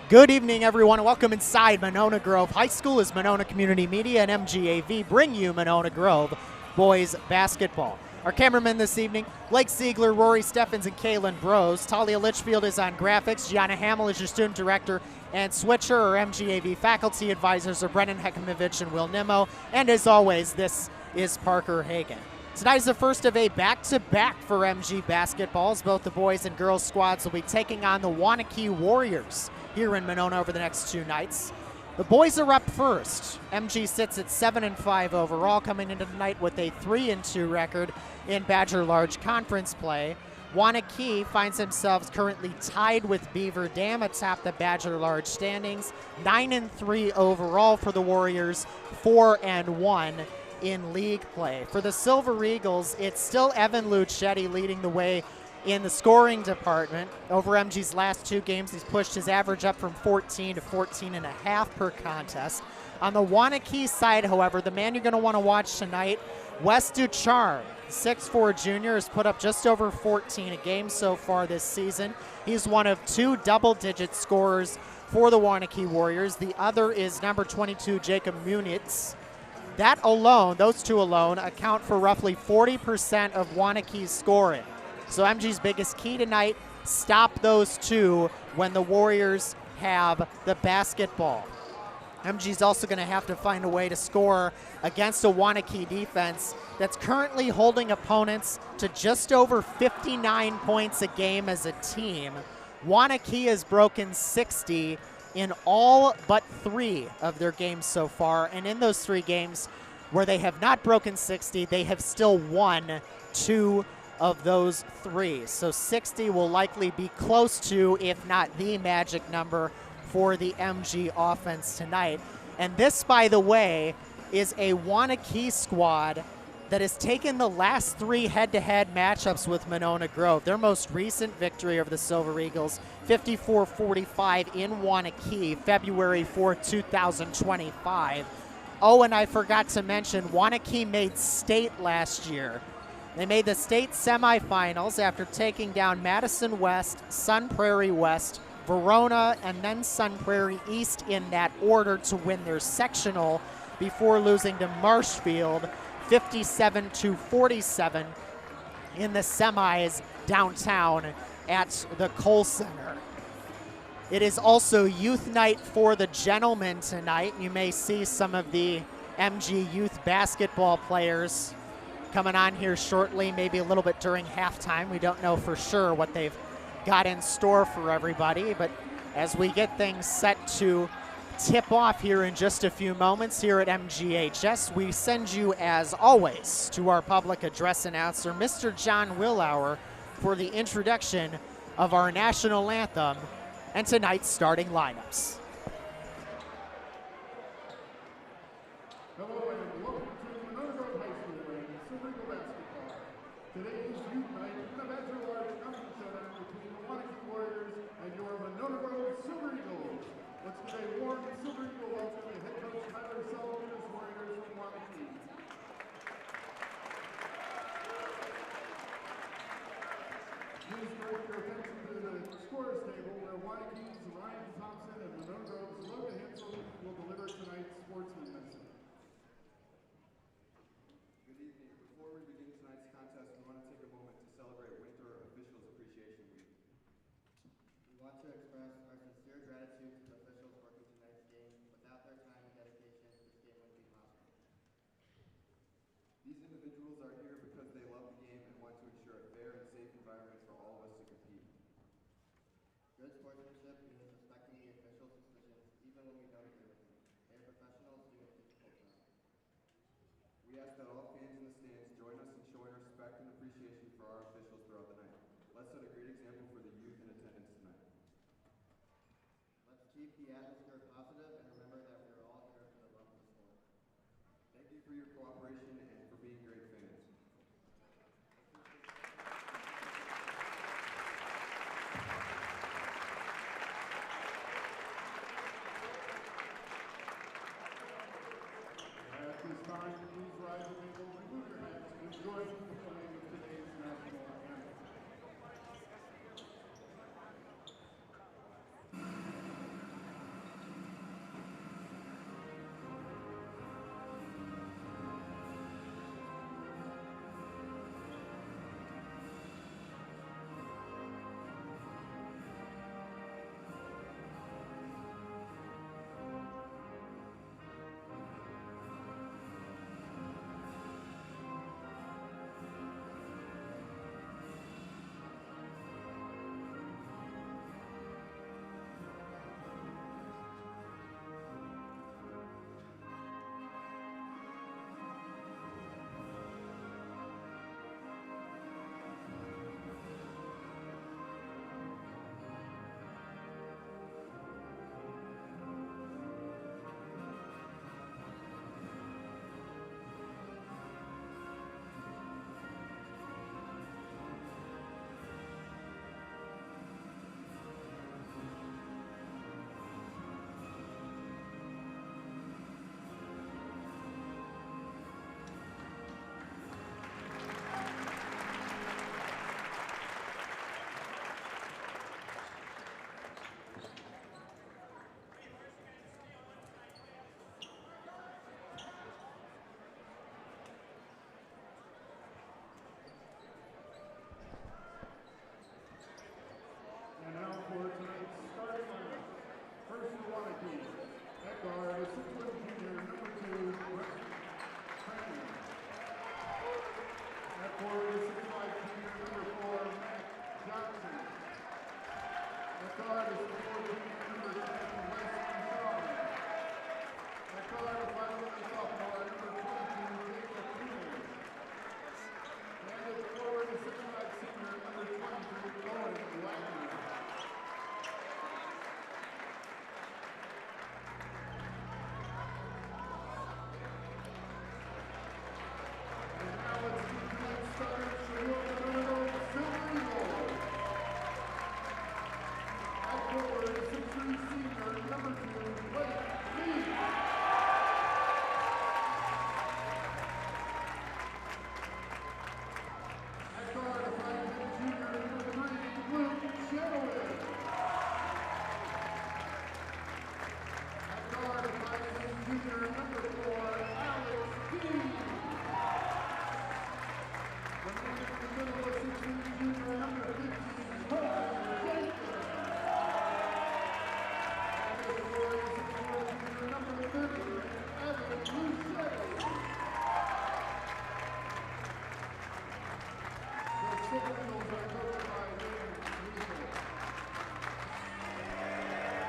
Good evening, everyone, and welcome inside Monona Grove High School as Monona Community Media and MGAV bring you Monona Grove boys basketball. Our cameramen this evening, Blake Ziegler, Rory Steffens, and Kaylin Bros. Talia Litchfield is on graphics. Gianna Hamill is your student director. And Switcher, or MGAV faculty advisors, are Brennan Hekimovich and Will Nimmo. And as always, this is Parker Hagan. Tonight is the first of a back-to-back for MG basketballs. Both the boys and girls squads will be taking on the Waunakee Warriors here in Monona over the next two nights. The boys are up first. MG sits at 7-5 overall, coming into tonight with a 3-2 record in Badger Large Conference play. Waunakee finds themselves currently tied with Beaver Dam atop the Badger Large standings. 9-3 overall for the Warriors, 4-1 in league play. For the Silver Eagles, it's still Evan Lucetti leading the way in the scoring department. Over MG's last two games, he's pushed his average up from 14 to 14.5 per contest. On the Waunakee side, however, the man you're going to want to watch tonight, Wes Ducharme, 6'4" junior, has put up just over 14 a game so far this season. He's one of two double-digit scorers for the Waunakee Warriors. The other is number 22, Jacob Munitz. That alone, those two alone, account for roughly 40% of Waunakee's scoring. So MG's biggest key tonight, stop those two when the Warriors have the basketball. MG's also going to have to find a way to score against a Waunakee defense that's currently holding opponents to just over 59 points a game as a team. Waunakee has broken 60 in all but 3 of their games so far, and in those 3 games where they have not broken 60, they have still won 2 of those 3. So 60 will likely be close to, if not the magic number for the MG offense tonight. And this, by the way, is a Waunakee squad that has taken the last 3 head-to-head matchups with Monona Grove. Their most recent victory over the Silver Eagles, 54-45 in Waunakee, February 4, 2025. Oh, and I forgot to mention, Waunakee made state last year. They made the state semifinals after taking down Madison West, Sun Prairie West, Verona, and then Sun Prairie East in that order to win their sectional before losing to Marshfield 57-47 in the semis downtown at the Kohl Center. It is also youth night for the gentlemen tonight. You may see some of the MG youth basketball players coming on here shortly, maybe a little bit during halftime. We don't know for sure what they've got in store for everybody, but as we get things set to tip off here in just a few moments here at MGHS, we send you, as always, to our public address announcer, Mr. John Willauer, for the introduction of our national anthem and tonight's starting lineups. Hello and welcome to Monona Grove High School and Silver Eagle basketball. Today is youth night in the Badger Large Conference Showdown between the Waunakee Warriors and your Monona Grove Silver Eagles. Let's give a warm Silver Eagle welcome to head coach Tyler Sullivan as Warriors from Waunakee. Please direct your attention to the scorers table where Waunakee's Ryan Thompson and Monona Grove's Logan Hansel will deliver tonight's sportsman message. Good evening. Before we begin tonight's contest, we want to take a moment to celebrate Winter Officials Appreciation Week. We want to express our sincere gratitude to the officials working tonight's game. Without their time and dedication, this game wouldn't be possible. These individuals are here because they love the game and want to ensure a fair and safe environment for all of us to compete. Good sportsmanship means respecting the officials' decisions even when we don't agree with them. They are professionals doing a difficult job. We ask that all fans in the stands join us in showing respect and appreciation for our officials throughout the night. Let's set a great example for the youth in attendance tonight. Let's keep the atmosphere positive and remember that we are all here for the love of the sport. Thank you for your cooperation and for being great fans. At this time, please rise and remove your hats and join the playing of today's national anthem.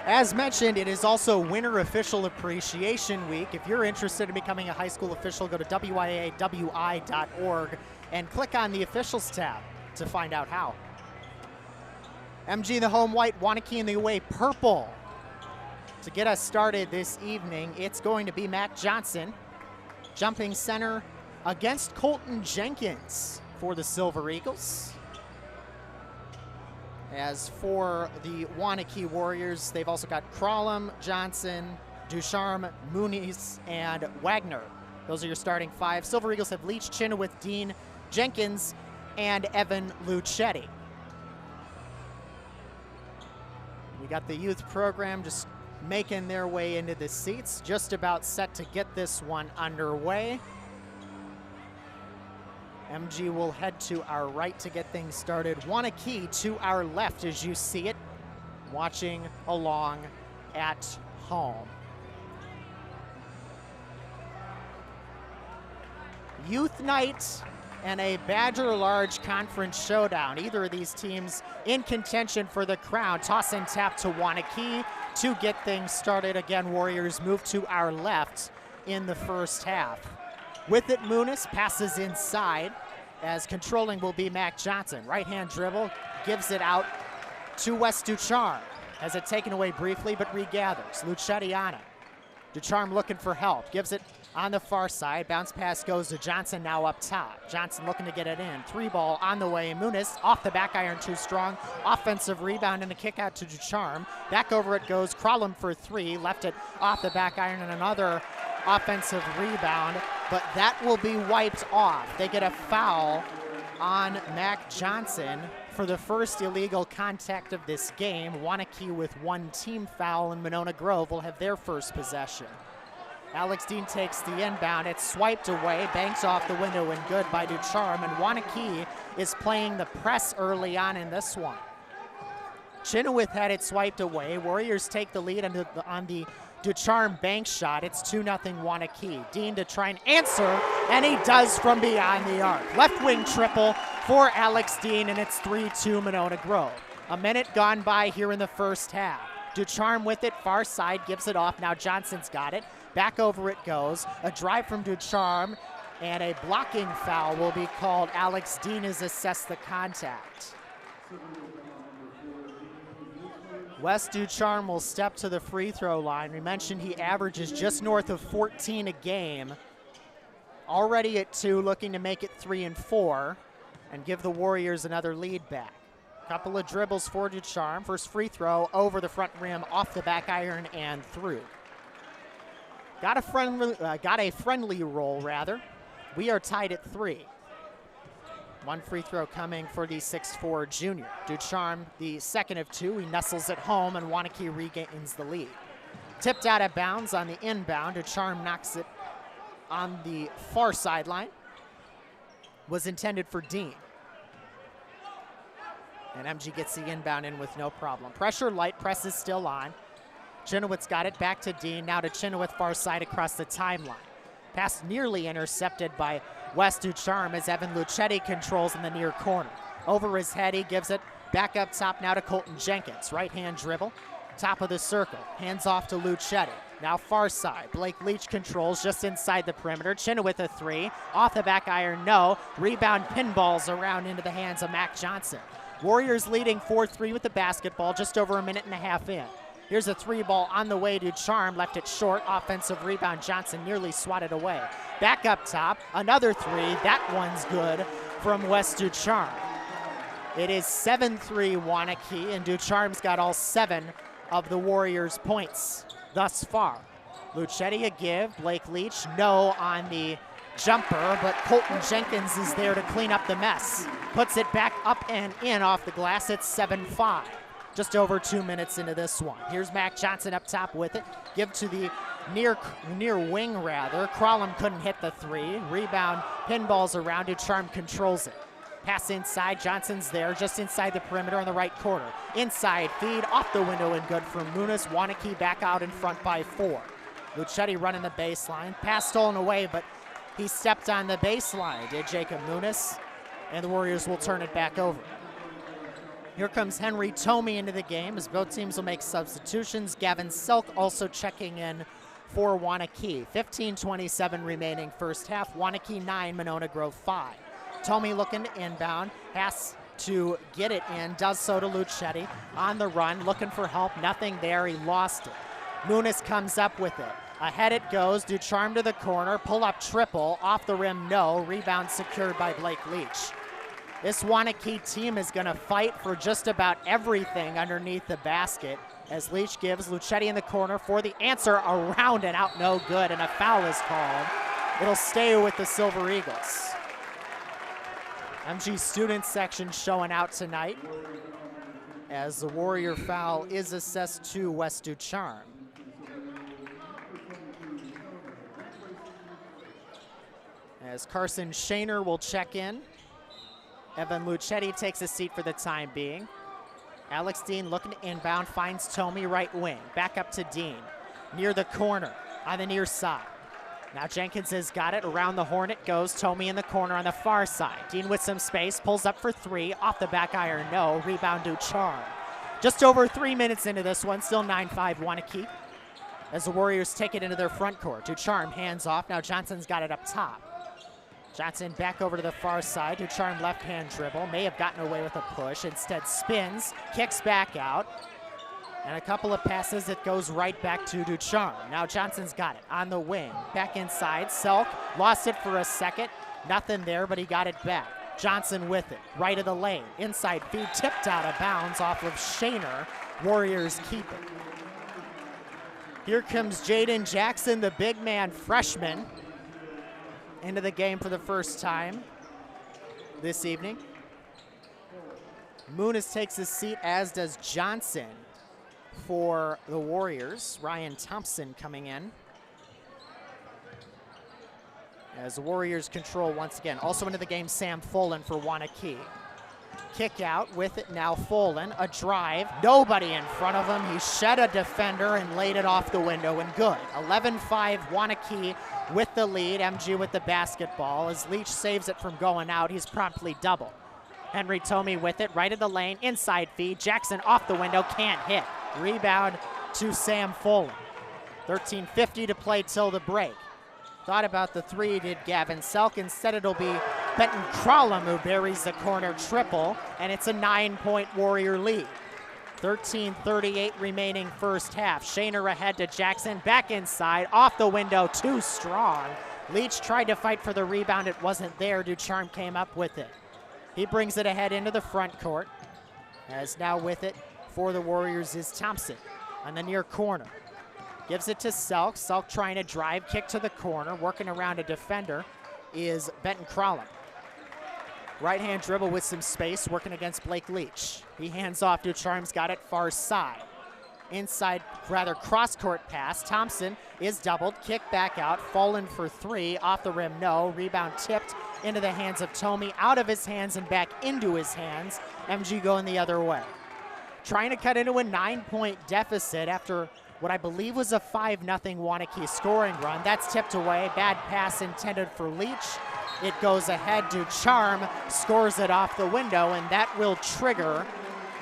As mentioned, it is also Winter Official Appreciation Week. If you're interested in becoming a high school official, go to WIAWI.org and click on the Officials tab to find out how. MG in the home white, Waunakee in the away purple. To get us started this evening, it's going to be Matt Johnson, jumping center against Colton Jenkins for the Silver Eagles. As for the Waunakee Warriors, they've also got Crawlum, Johnson, Ducharme, Muniz, and Wagner. Those are your starting five. Silver Eagles have Leach, Chenoweth, Dean, Jenkins, and Evan Lucetti. We got the youth program just making their way into the seats, just about set to get this one underway. MG will head to our right to get things started. Waunakee to our left as you see it, watching along at home. Youth night and a Badger Large Conference showdown. Either of these teams in contention for the crown. Toss and tap to Waunakee to get things started. Again, Warriors move to our left in the first half. With it, Muniz passes inside as controlling will be Mac Johnson. Right-hand dribble, gives it out to Wes Ducharme. Has it taken away briefly, but regathers. Lucetti on it. Ducharme looking for help, gives it on the far side. Bounce pass goes to Johnson, now up top. Johnson looking to get it in. 3-ball on the way. Muniz off the back iron, too strong. Offensive rebound and a kick out to Ducharme. Back over it goes. Crawlum for 3. Left it off the back iron and another offensive rebound, but that will be wiped off. They get a foul on Mac Johnson for the first illegal contact of this game. Waunakee with one team foul, and Monona Grove will have their first possession. Alex Dean takes the inbound. It's swiped away, banks off the window and good by Ducharme, and Waunakee is playing the press early on in this one. Chenoweth had it swiped away. Warriors take the lead on the Ducharme bank shot. It's 2-0 Waunakee. Dean to try and answer, and he does from beyond the arc. Left wing triple for Alex Dean, and it's 3-2 Monona Grove. A minute gone by here in the first half. Ducharme with it, far side, gives it off. Now Johnson's got it. Back over it goes. A drive from Ducharme, and a blocking foul will be called. Alex Dean has assessed the contact. Wes Ducharme will step to the free throw line. We mentioned he averages just north of 14 a game. Already at 2, looking to make it 3 and 4 and give the Warriors another lead back. Couple of dribbles for Ducharme. First free throw over the front rim, off the back iron and through. Got a friendly roll rather. We are tied at 3. One free throw coming for the 6'4 junior. Ducharme, the second of 2. He nestles at home, and Waunakee regains the lead. Tipped out of bounds on the inbound. Ducharme knocks it on the far sideline. Was intended for Dean. And MG gets the inbound in with no problem. Pressure light, press is still on. Chenoweth's got it back to Dean. Now to Chenoweth, far side across the timeline. Pass nearly intercepted by Wes Ducharme as Evan Lucetti controls in the near corner. Over his head, he gives it back up top now to Colton Jenkins. Right-hand dribble, top of the circle. Hands off to Lucetti. Now far side. Blake Leach controls just inside the perimeter. Chenoweth a 3. Off the back iron, no. Rebound pinballs around into the hands of Mac Johnson. Warriors leading 4-3 with the basketball, just over a minute and a half in. Here's a 3-ball on the way to Ducharme, left it short. Offensive rebound, Johnson nearly swatted away. Back up top, another 3. That one's good from Wes Ducharme. It is 7-3 Waunakee, and Ducharme's got all 7 of the Warriors' points thus far. Lucetti a give, Blake Leach no on the jumper, but Colton Jenkins is there to clean up the mess. Puts it back up and in off the glass. It's 7-5. Just over 2 minutes into this one. Here's Mac Johnson up top with it. Give to the near wing rather. Crawlum couldn't hit the 3. Rebound, pinballs around. Ducharme controls it. Pass inside. Johnson's there just inside the perimeter on the right corner. Inside feed off the window and good for Muniz. Waunakee back out in front by 4. Lucetti running the baseline. Pass stolen away, but he stepped on the baseline, did Jacob Muniz, and the Warriors will turn it back over. Here comes Henry Tomey into the game as both teams will make substitutions. Gavin Selk also checking in for Waunakee. 15:27 remaining first half. Waunakee 9, Monona Grove 5. Tomey looking to inbound, has to get it in, does so to Lucetti. On the run, looking for help, nothing there, he lost it. Muniz comes up with it. Ahead it goes, Ducharme to the corner, pull up triple, off the rim, no. Rebound secured by Blake Leach. This Waunakee team is gonna fight for just about everything underneath the basket as Leach gives Lucetti in the corner for the answer, around and out, no good, and a foul is called. It'll stay with the Silver Eagles. MG student section showing out tonight as the Warrior foul is assessed to Wes Ducharme. As Carson Shaner will check in. Evan Lucetti takes a seat for the time being. Alex Dean looking to inbound, finds Tomey right wing. Back up to Dean, near the corner, on the near side. Now Jenkins has got it, around the horn it goes. Tomey in the corner on the far side. Dean with some space, pulls up for three, off the back iron, no. Rebound Ducharme. Just over 3 minutes into this one, still 9-5 Waunakee. As the Warriors take it into their front court. Ducharme hands off, now Johnson's got it up top. Johnson back over to the far side. Ducharme left-hand dribble. May have gotten away with a push. Instead spins, kicks back out. And a couple of passes, it goes right back to Ducharme. Now Johnson's got it on the wing. Back inside, Selk lost it for a second. Nothing there, but he got it back. Johnson with it, right of the lane. Inside feed, tipped out of bounds off of Shaner. Warriors keep it. Here comes Jaden Jackson, the big man freshman, into the game for the first time this evening. Muniz takes his seat, as does Johnson for the Warriors. Ryan Thompson coming in. As the Warriors control once again. Also into the game, Sam Folan for Waunakee. Kick out with it now, Folan. A drive, nobody in front of him. He shed a defender and laid it off the window, and good. 11-5 Waunakee with the lead. MG with the basketball. As Leach saves it from going out, he's promptly doubled. Henry Tomey with it, right of the lane, inside feed. Jackson off the window, can't hit. Rebound to Sam Folan. 13:50 to play till the break. Thought about the three, did Gavin Selk. Instead it'll be Benton Crawlum who buries the corner triple, and it's a 9-point Warrior lead. 13:38 remaining first half. Shaner ahead to Jackson, back inside, off the window, too strong. Leach tried to fight for the rebound, it wasn't there. Ducharme came up with it. He brings it ahead into the front court. As now with it for the Warriors is Thompson on the near corner. Gives it to Selk. Selk trying to drive, kick to the corner. Working around a defender is Benton Crawlum. Right-hand dribble with some space, working against Blake Leach. He hands off, Ducharme's got it far side. Inside, rather cross-court pass. Thompson is doubled, kick back out, fallen for three, off the rim, no. Rebound tipped into the hands of Tomey, out of his hands and back into his hands. MG going the other way. Trying to cut into a 9-point deficit after what I believe was a 5-0 Waunakee scoring run. That's tipped away, bad pass intended for Leach. It goes ahead, Ducharme scores it off the window, and that will trigger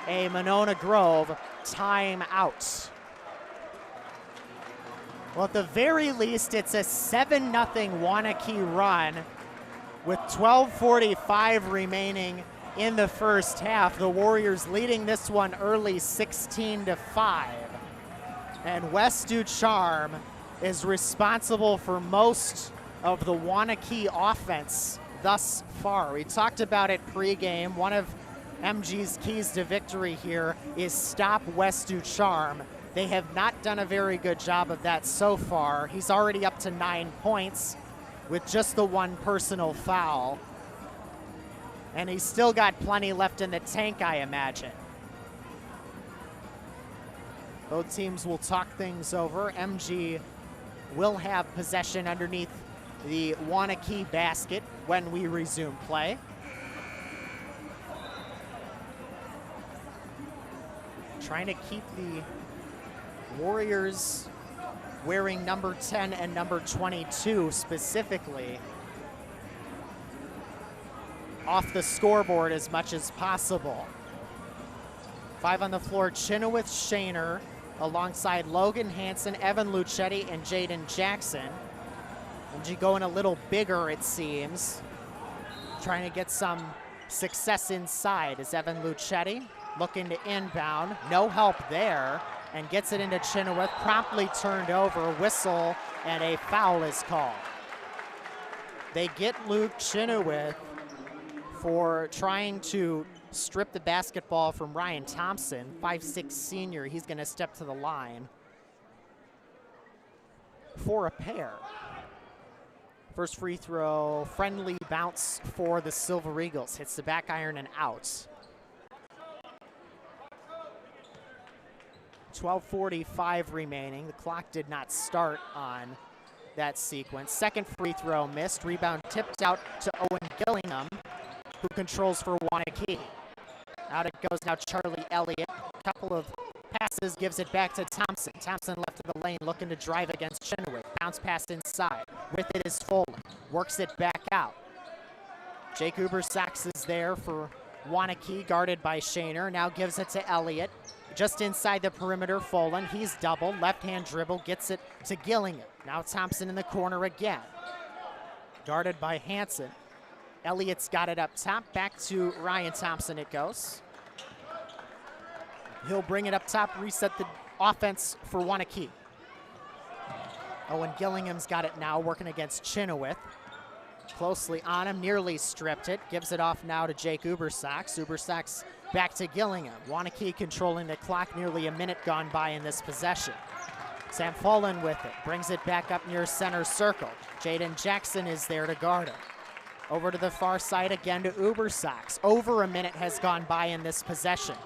a Monona Grove timeout. Well, at the very least, it's a 7-0 Waunakee run with 12:45 remaining in the first half. The Warriors leading this one early, 16-5. And Wes Ducharme is responsible for most of the Waunakee offense thus far. We talked about it pregame. One of MG's keys to victory here is stop Wes Ducharme. They have not done a very good job of that so far. He's already up to 9 points with just the one personal foul. And he's still got plenty left in the tank, I imagine. Both teams will talk things over. MG will have possession underneath the Waunakee basket when we resume play. Trying to keep the Warriors wearing number 10 and number 22 specifically off the scoreboard as much as possible. 5 on the floor, Chenoweth, Shaner, alongside Logan Hansen, Evan Lucetti, and Jaden Jackson. MG going a little bigger, it seems. Trying to get some success inside is Evan Lucetti. Looking to inbound, no help there, and gets it into Chenoweth, promptly turned over, whistle, and a foul is called. They get Luke Chenoweth for trying to strip the basketball from Ryan Thompson, 5'6" senior. He's gonna step to the line for a pair. First free throw, friendly bounce for the Silver Eagles. Hits the back iron and out. 12:45 remaining. The clock did not start on that sequence. Second free throw missed. Rebound tipped out to Owen Gillingham, who controls for Waunakee. Out it goes now Charlie Elliott. Couple of passes, gives it back to Thompson. Thompson left of the lane looking to drive against Chenoweth. Bounce pass inside. With it is Foley. Works it back out. Jake Ubersax is there for Waunakee, guarded by Shaner. Now gives it to Elliott. Just inside the perimeter, Folan. He's doubled. Left-hand dribble. Gets it to Gillingham. Now Thompson in the corner again. Guarded by Hansen. Elliott's got it up top. Back to Ryan Thompson it goes. He'll bring it up top, reset the offense for Waunakee. Owen Gillingham's got it now, working against Chenoweth. Closely on him, nearly stripped it. Gives it off now to Jake Ubersax. Ubersax back to Gillingham. Waunakee controlling the clock, nearly a minute gone by in this possession. Sam Folan with it, brings it back up near center circle. Jaden Jackson is there to guard him. Over to the far side again to Ubersax. Over a minute has gone by in this possession.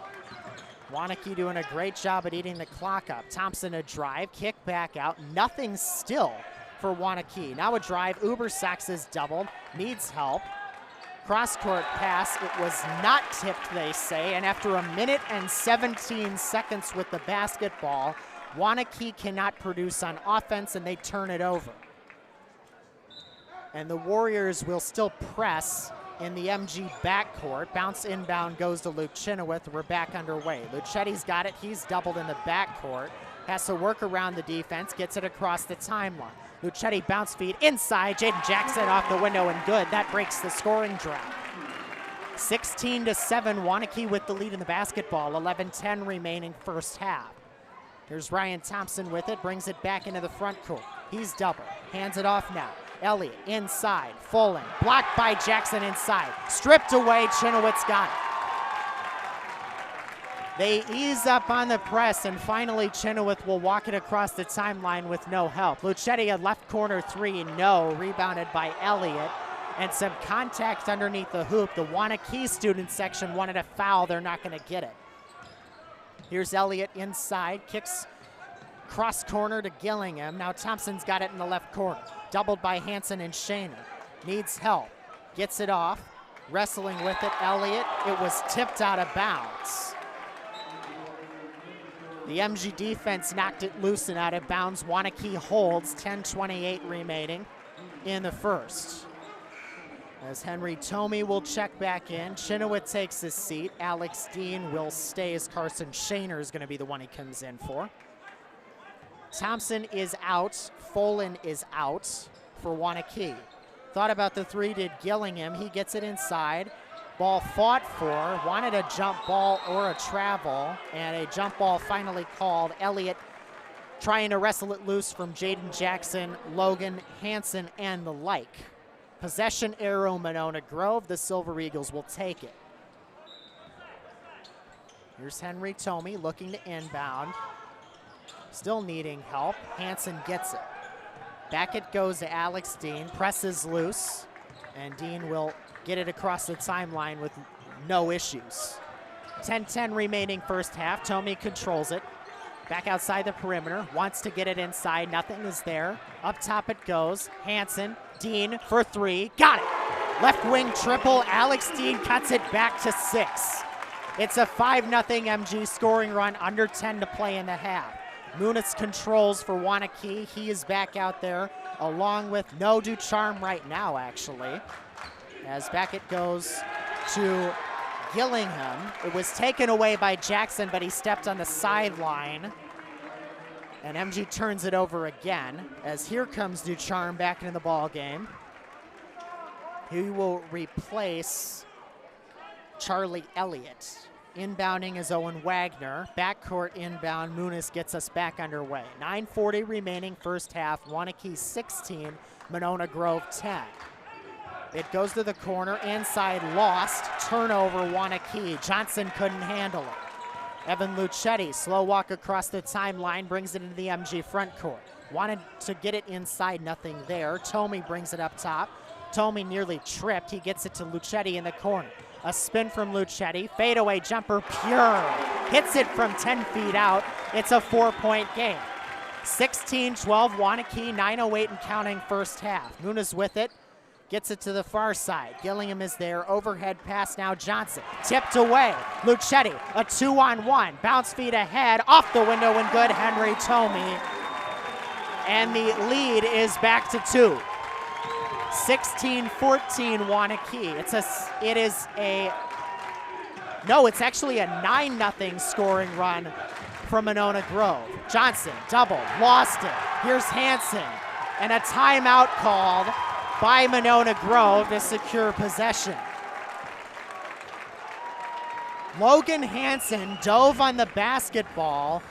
Waunakee doing a great job at eating the clock up. Thompson a drive, kick back out, nothing still for Waunakee. Now a drive, Ubersax is doubled, needs help. Cross-court pass, it was not tipped, they say, and after a minute and 17 seconds with the basketball, Waunakee cannot produce on offense and they turn it over. And the Warriors will still press in the MG backcourt. Bounce inbound goes to Luke Chenoweth. We're back underway. Lucetti's got it. He's doubled in the backcourt. Has to work around the defense. Gets it across the timeline. Lucetti bounce feed inside. Jaden Jackson off the window and good. That breaks the scoring drought. 16-7, Waunakee with the lead in the basketball. 11-10 remaining first half. Here's Ryan Thompson with it. Brings it back into the front court. He's doubled. Hands it off now. Elliott inside, Folan, blocked by Jackson inside. Stripped away, Chenoweth's got it. They ease up on the press, and finally Chenoweth will walk it across the timeline with no help. Lucetti, a left corner three, no. Rebounded by Elliott, and some contact underneath the hoop. The Waunakee student section wanted a foul. They're not going to get it. Here's Elliott inside, kicks cross corner to Gillingham. Now Thompson's got it in the left corner. Doubled by Hansen and Shaner. Needs help. Gets it off. Wrestling with it, Elliott. It was tipped out of bounds. The MG defense knocked it loose and out of bounds. Waunakee holds, 10:28 remaining in the first. As Henry Tomey will check back in. Chenoweth takes his seat. Alex Dean will stay as Carson Shaner is going to be the one he comes in for. Thompson is out. Folan is out for Waunakee. Thought about the three, did Gillingham. He gets it inside. Ball fought for. Wanted a jump ball or a travel. And a jump ball finally called. Elliott trying to wrestle it loose from Jaden Jackson, Logan Hansen, and the like. Possession arrow, Monona Grove. The Silver Eagles will take it. Here's Henry Tomey looking to inbound. Still needing help. Hansen gets it. Back it goes to Alex Dean. Presses loose. And Dean will get it across the timeline with no issues. 10-10 remaining first half. Tomey controls it. Back outside the perimeter. Wants to get it inside. Nothing is there. Up top it goes. Hansen. Dean for three. Got it. Left wing triple. Alex Dean cuts it back to 6. It's a 5-0 MG scoring run. Under 10 to play in the half. Muniz controls for Waunakee. He is back out there along with No Ducharme right now, actually. As back it goes to Gillingham. It was taken away by Jackson, but he stepped on the sideline. And MG turns it over again, as here comes Ducharme back into the ball game. He will replace Charlie Elliott. Inbounding is Owen Wagner. Backcourt inbound, Muniz gets us back underway. 9:40 remaining first half. Waunakee 16, Monona Grove 10. It goes to the corner, inside, lost. Turnover, Waunakee. Johnson couldn't handle it. Evan Lucetti, slow walk across the timeline, brings it into the MG front court. Wanted to get it inside, nothing there. Tomey brings it up top. Tomey nearly tripped. He gets it to Lucetti in the corner. A spin from Lucetti, fadeaway jumper, pure. Hits it from 10 feet out. It's a 4-point game. 16-12 Waunakee, 9:08 and counting first half. Muniz with it, gets it to the far side. Gillingham is there, overhead pass now Johnson. Tipped away, Lucetti, a 2-on-1. Bounce feet ahead, off the window and good, Henry Tomey. And the lead is back to 2. 16-14 Waunakee. It's actually a 9-0 scoring run from Monona Grove. Johnson, double, lost it. Here's Hansen, and a timeout called by Monona Grove to secure possession. Logan Hansen dove on the basketball,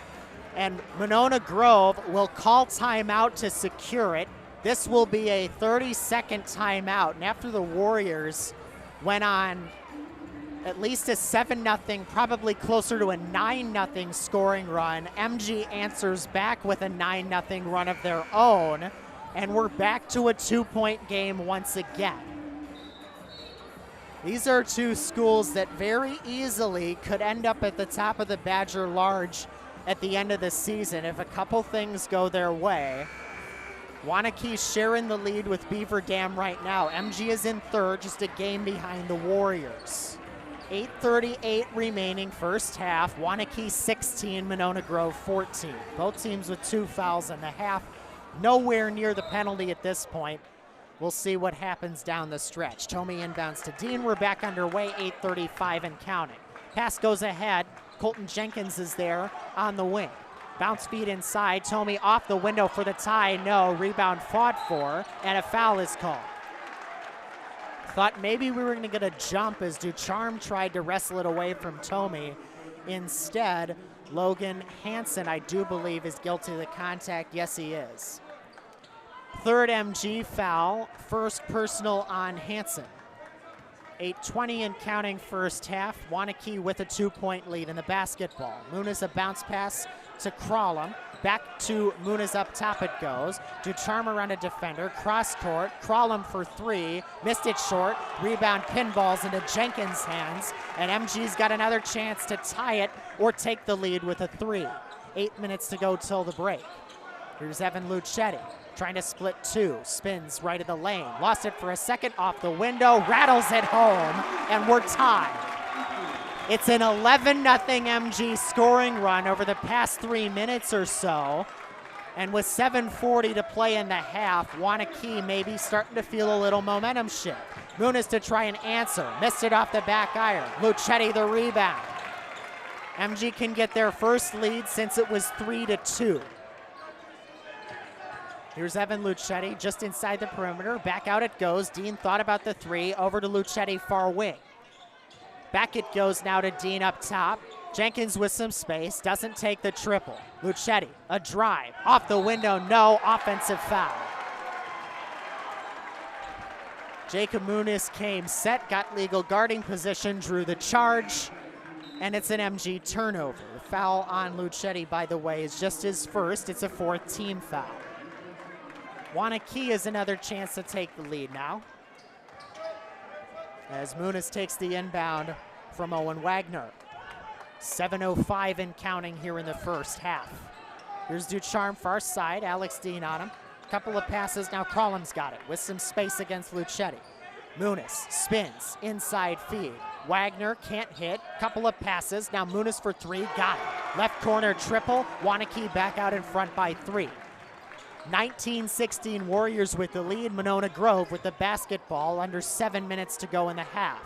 and Monona Grove will call timeout to secure it. This will be a 30-second timeout, and after the Warriors went on at least a 7-0, probably closer to a 9-0 scoring run, MG answers back with a 9-0 run of their own, and we're back to a 2-point game once again. These are two schools that very easily could end up at the top of the Badger Large at the end of the season if a couple things go their way. Waunakee sharing the lead with Beaver Dam right now. MG is in third, just a game behind the Warriors. 8:38 remaining first half. Waunakee 16, Monona Grove 14. Both teams with 2 fouls in the half. Nowhere near the penalty at this point. We'll see what happens down the stretch. Tomey inbounds to Dean. We're back underway, 8:35 and counting. Pass goes ahead. Colton Jenkins is there on the wing. Bounce feed inside. Tomey off the window for the tie. No. Rebound fought for, and a foul is called. Thought maybe we were going to get a jump as Ducharme tried to wrestle it away from Tomey. Instead, Logan Hansen, I do believe, is guilty of the contact. Yes, he is. Third MG foul, first personal on Hansen. 8:20 and counting first half. Waunakee with a 2-point lead in the basketball. Muniz a bounce pass to Crawlham. Back to Muniz up top it goes. Ducharme around a defender. Cross court. Crawlham for 3. Missed it short. Rebound pinballs into Jenkins' hands. And MG's got another chance to tie it or take the lead with a 3. 8 minutes to go till the break. Here's Evan Lucetti. Trying to split 2, spins right of the lane. Lost it for a second, off the window, rattles it home, and we're tied. It's an 11-0 MG scoring run over the past 3 minutes or so. And with 7:40 to play in the half, Waunakee may be starting to feel a little momentum shift. Muniz to try and answer, missed it off the back iron. Lucetti the rebound. MG can get their first lead since it was 3-2. Here's Evan Lucetti just inside the perimeter. Back out it goes. Dean thought about the 3. Over to Lucetti, far wing. Back it goes now to Dean up top. Jenkins with some space. Doesn't take the triple. Lucetti, a drive. Off the window, no. Offensive foul. Jacob Muniz came set, got legal guarding position, drew the charge, and it's an MG turnover. The foul on Lucetti, by the way, is just his first. It's a 4th team foul. Waunakee has another chance to take the lead now, as Muniz takes the inbound from Owen Wagner. 7:05 and counting here in the first half. Here's Ducharme, far side, Alex Dean on him. Couple of passes, now Crawlham's got it with some space against Lucetti. Muniz spins, inside feed. Wagner can't hit, couple of passes, now Muniz for 3, got it. Left corner triple, Waunakee back out in front by 3. 19-16 Warriors with the lead. Monona Grove with the basketball, under 7 minutes to go in the half.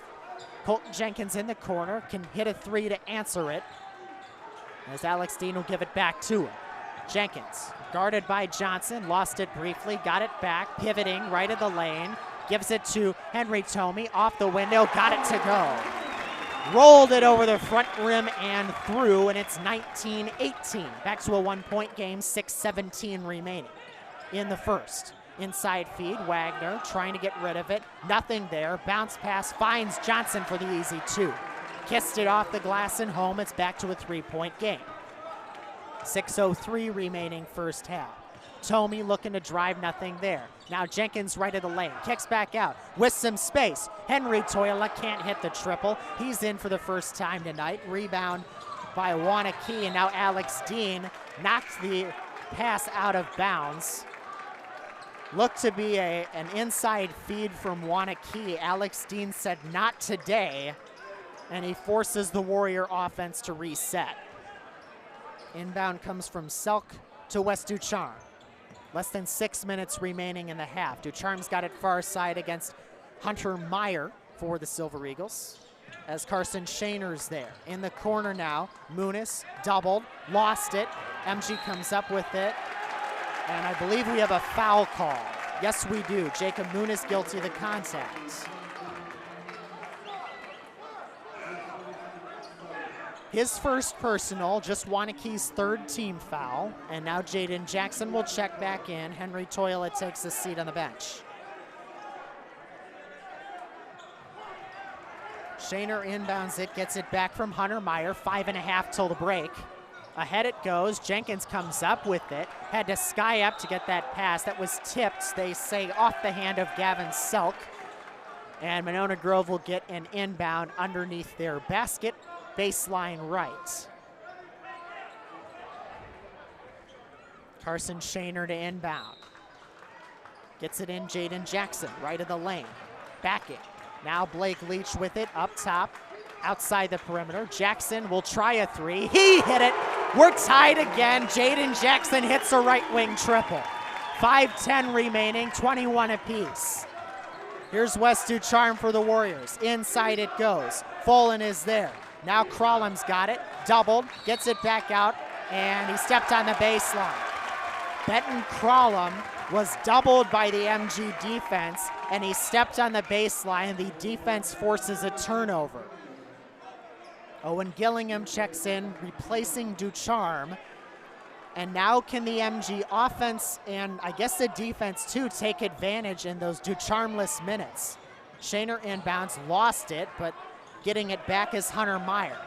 Colton Jenkins in the corner, can hit a three to answer it, as Alex Dean will give it back to him. Jenkins, guarded by Johnson, lost it briefly, got it back, pivoting right of the lane, gives it to Henry Tomey, off the window, got it to go. Rolled it over the front rim and through, and it's 19-18. Back to a 1-point game, 6:17 remaining in the first. Inside feed, Wagner trying to get rid of it. Nothing there. Bounce pass finds Johnson for the easy two. Kissed it off the glass and home. It's back to a 3-point game. 6:03 remaining first half. Tomey looking to drive, nothing there. Now Jenkins right of the lane, kicks back out with some space. Henry Toila can't hit the triple. He's in for the first time tonight. Rebound by Waunakee, and now Alex Dean knocks the pass out of bounds. Looked to be an inside feed from Waunakee. Alex Dean said not today, and he forces the Warrior offense to reset. Inbound comes from Selk to West Ducharme. Less than 6 minutes remaining in the half. Ducharme's got it far side against Hunter Meyer for the Silver Eagles, as Carson Shaner's there. In the corner now, Muniz doubled, lost it. MG comes up with it, and I believe we have a foul call. Yes, we do. Jacob Muniz guilty of the contact. His first personal, just Waunakee's third team foul, and now Jaden Jackson will check back in. Henry Toila takes a seat on the bench. Shaner inbounds it, gets it back from Hunter Meyer, 5.5 till the break. Ahead it goes, Jenkins comes up with it, had to sky up to get that pass. That was tipped, they say, off the hand of Gavin Selk. And Monona Grove will get an inbound underneath their basket. Baseline right. Carson Shaner to inbound. Gets it in, Jaden Jackson, right of the lane. Back it. Now Blake Leach with it, up top, outside the perimeter. Jackson will try a three. He hit it. We're tied again. Jaden Jackson hits a right wing triple. 5:10 remaining, 21 apiece. Here's West Ducharme for the Warriors. Inside it goes. Folan is there. Now Crawlam's got it, doubled, gets it back out, and he stepped on the baseline. Benton Crawlam was doubled by the MG defense, and he stepped on the baseline. The defense forces a turnover. Owen Gillingham checks in, replacing Ducharme. And now can the MG offense, and I guess the defense too, take advantage in those Ducharme-less minutes. Shaner inbounds, lost it, but getting it back is Hunter Meyer.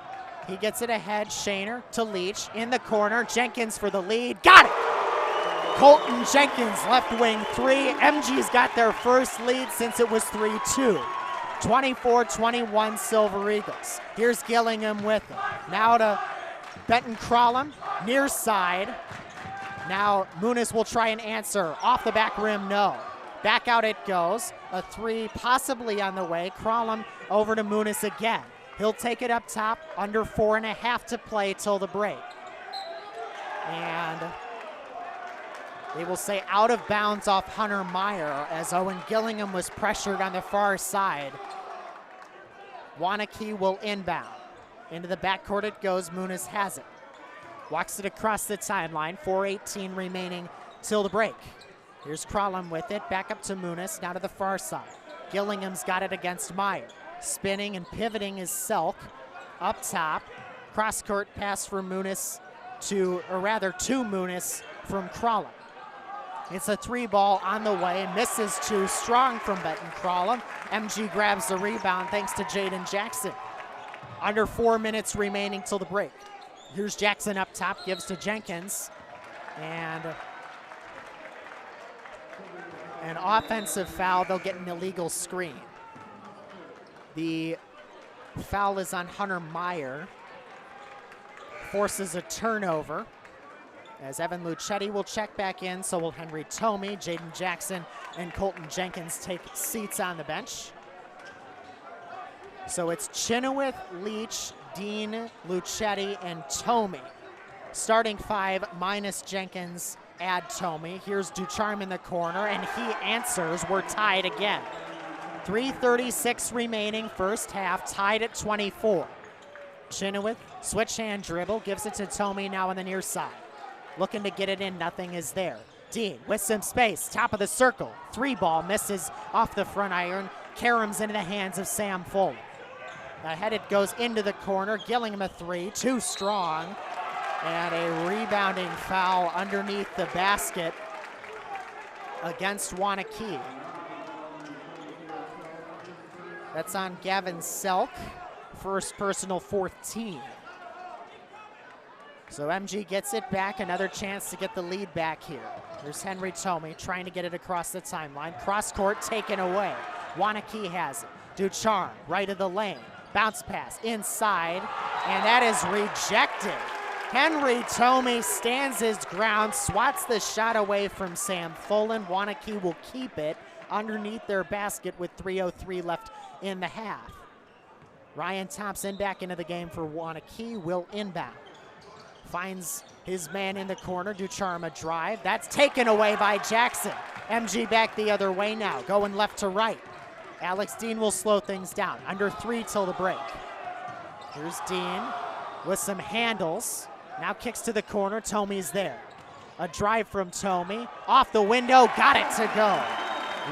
He gets it ahead, Shaner to Leach, in the corner, Jenkins for the lead, got it! Colton Jenkins, left wing three. MG's got their first lead since it was 3-2. 24-21 Silver Eagles. Here's Gillingham with it. Now to Benton Crawlam, near side. Now Muniz will try and answer. Off the back rim, no. Back out it goes. A three possibly on the way. Crawlam over to Muniz again. He'll take it up top, under 4.5 to play till the break. And they will say out of bounds off Hunter Meyer as Owen Gillingham was pressured on the far side. Waunakee will inbound. Into the backcourt it goes, Muniz has it. Walks it across the timeline, 4:18 remaining till the break. Here's Crawlam with it, back up to Muniz, now to the far side. Gillingham's got it against Meyer. Spinning and pivoting is Selk. Up top, cross-court pass from Muniz to Muniz from Crawlam. It's a three ball on the way, misses too strong from Benton Crawlam. MG grabs the rebound thanks to Jaden Jackson. Under 4 minutes remaining till the break. Here's Jackson up top, gives to Jenkins. And an offensive foul, they'll get an illegal screen. The foul is on Hunter Meyer. Forces a turnover. As Evan Lucetti will check back in, so will Henry Tomey. Jaden Jackson and Colton Jenkins take seats on the bench. So it's Chenoweth, Leach, Dean, Lucetti, and Tomey. Starting five minus Jenkins, add Tomey. Here's Ducharme in the corner, and he answers. We're tied again. 3:36 remaining, first half, tied at 24. Chenoweth, switch hand dribble, gives it to Tomey now on the near side. Looking to get it in, nothing is there. Dean with some space, top of the circle. 3-ball misses off the front iron. Caroms into the hands of Sam Foley. Ahead it goes into the corner. Gillingham a 3, too strong. And a rebounding foul underneath the basket against Waunakee. That's on Gavin Selk, first personal 14. So MG gets it back, another chance to get the lead back here. There's Henry Tomey trying to get it across the timeline. Cross court taken away. Waunakee has it. Ducharme, right of the lane. Bounce pass inside, and that is rejected. Henry Tomey stands his ground, swats the shot away from Sam Folan. Waunakee will keep it underneath their basket with 3:03 left in the half. Ryan Thompson back into the game for Waunakee, will inbound. Finds his man in the corner, Ducharme a drive. That's taken away by Jackson. MG back the other way now, going left to right. Alex Dean will slow things down. Under 3 till the break. Here's Dean with some handles. Now kicks to the corner, Tomey's there. A drive from Tomey, off the window, got it to go.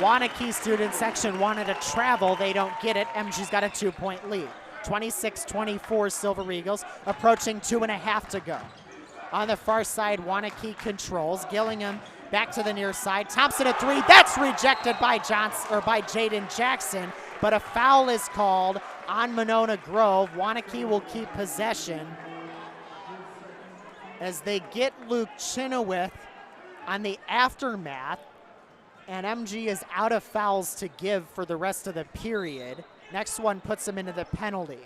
Waunakee student section wanted to travel, they don't get it. MG's got a 2-point lead. 26-24 Silver Eagles, approaching 2.5 to go. On the far side, Waunakee controls. Gillingham back to the near side. Thompson a 3, that's rejected by Jaden Jackson, but a foul is called on Monona Grove. Waunakee will keep possession as they get Luke Chenoweth on the aftermath, and MG is out of fouls to give for the rest of the period. Next one puts him into the penalty.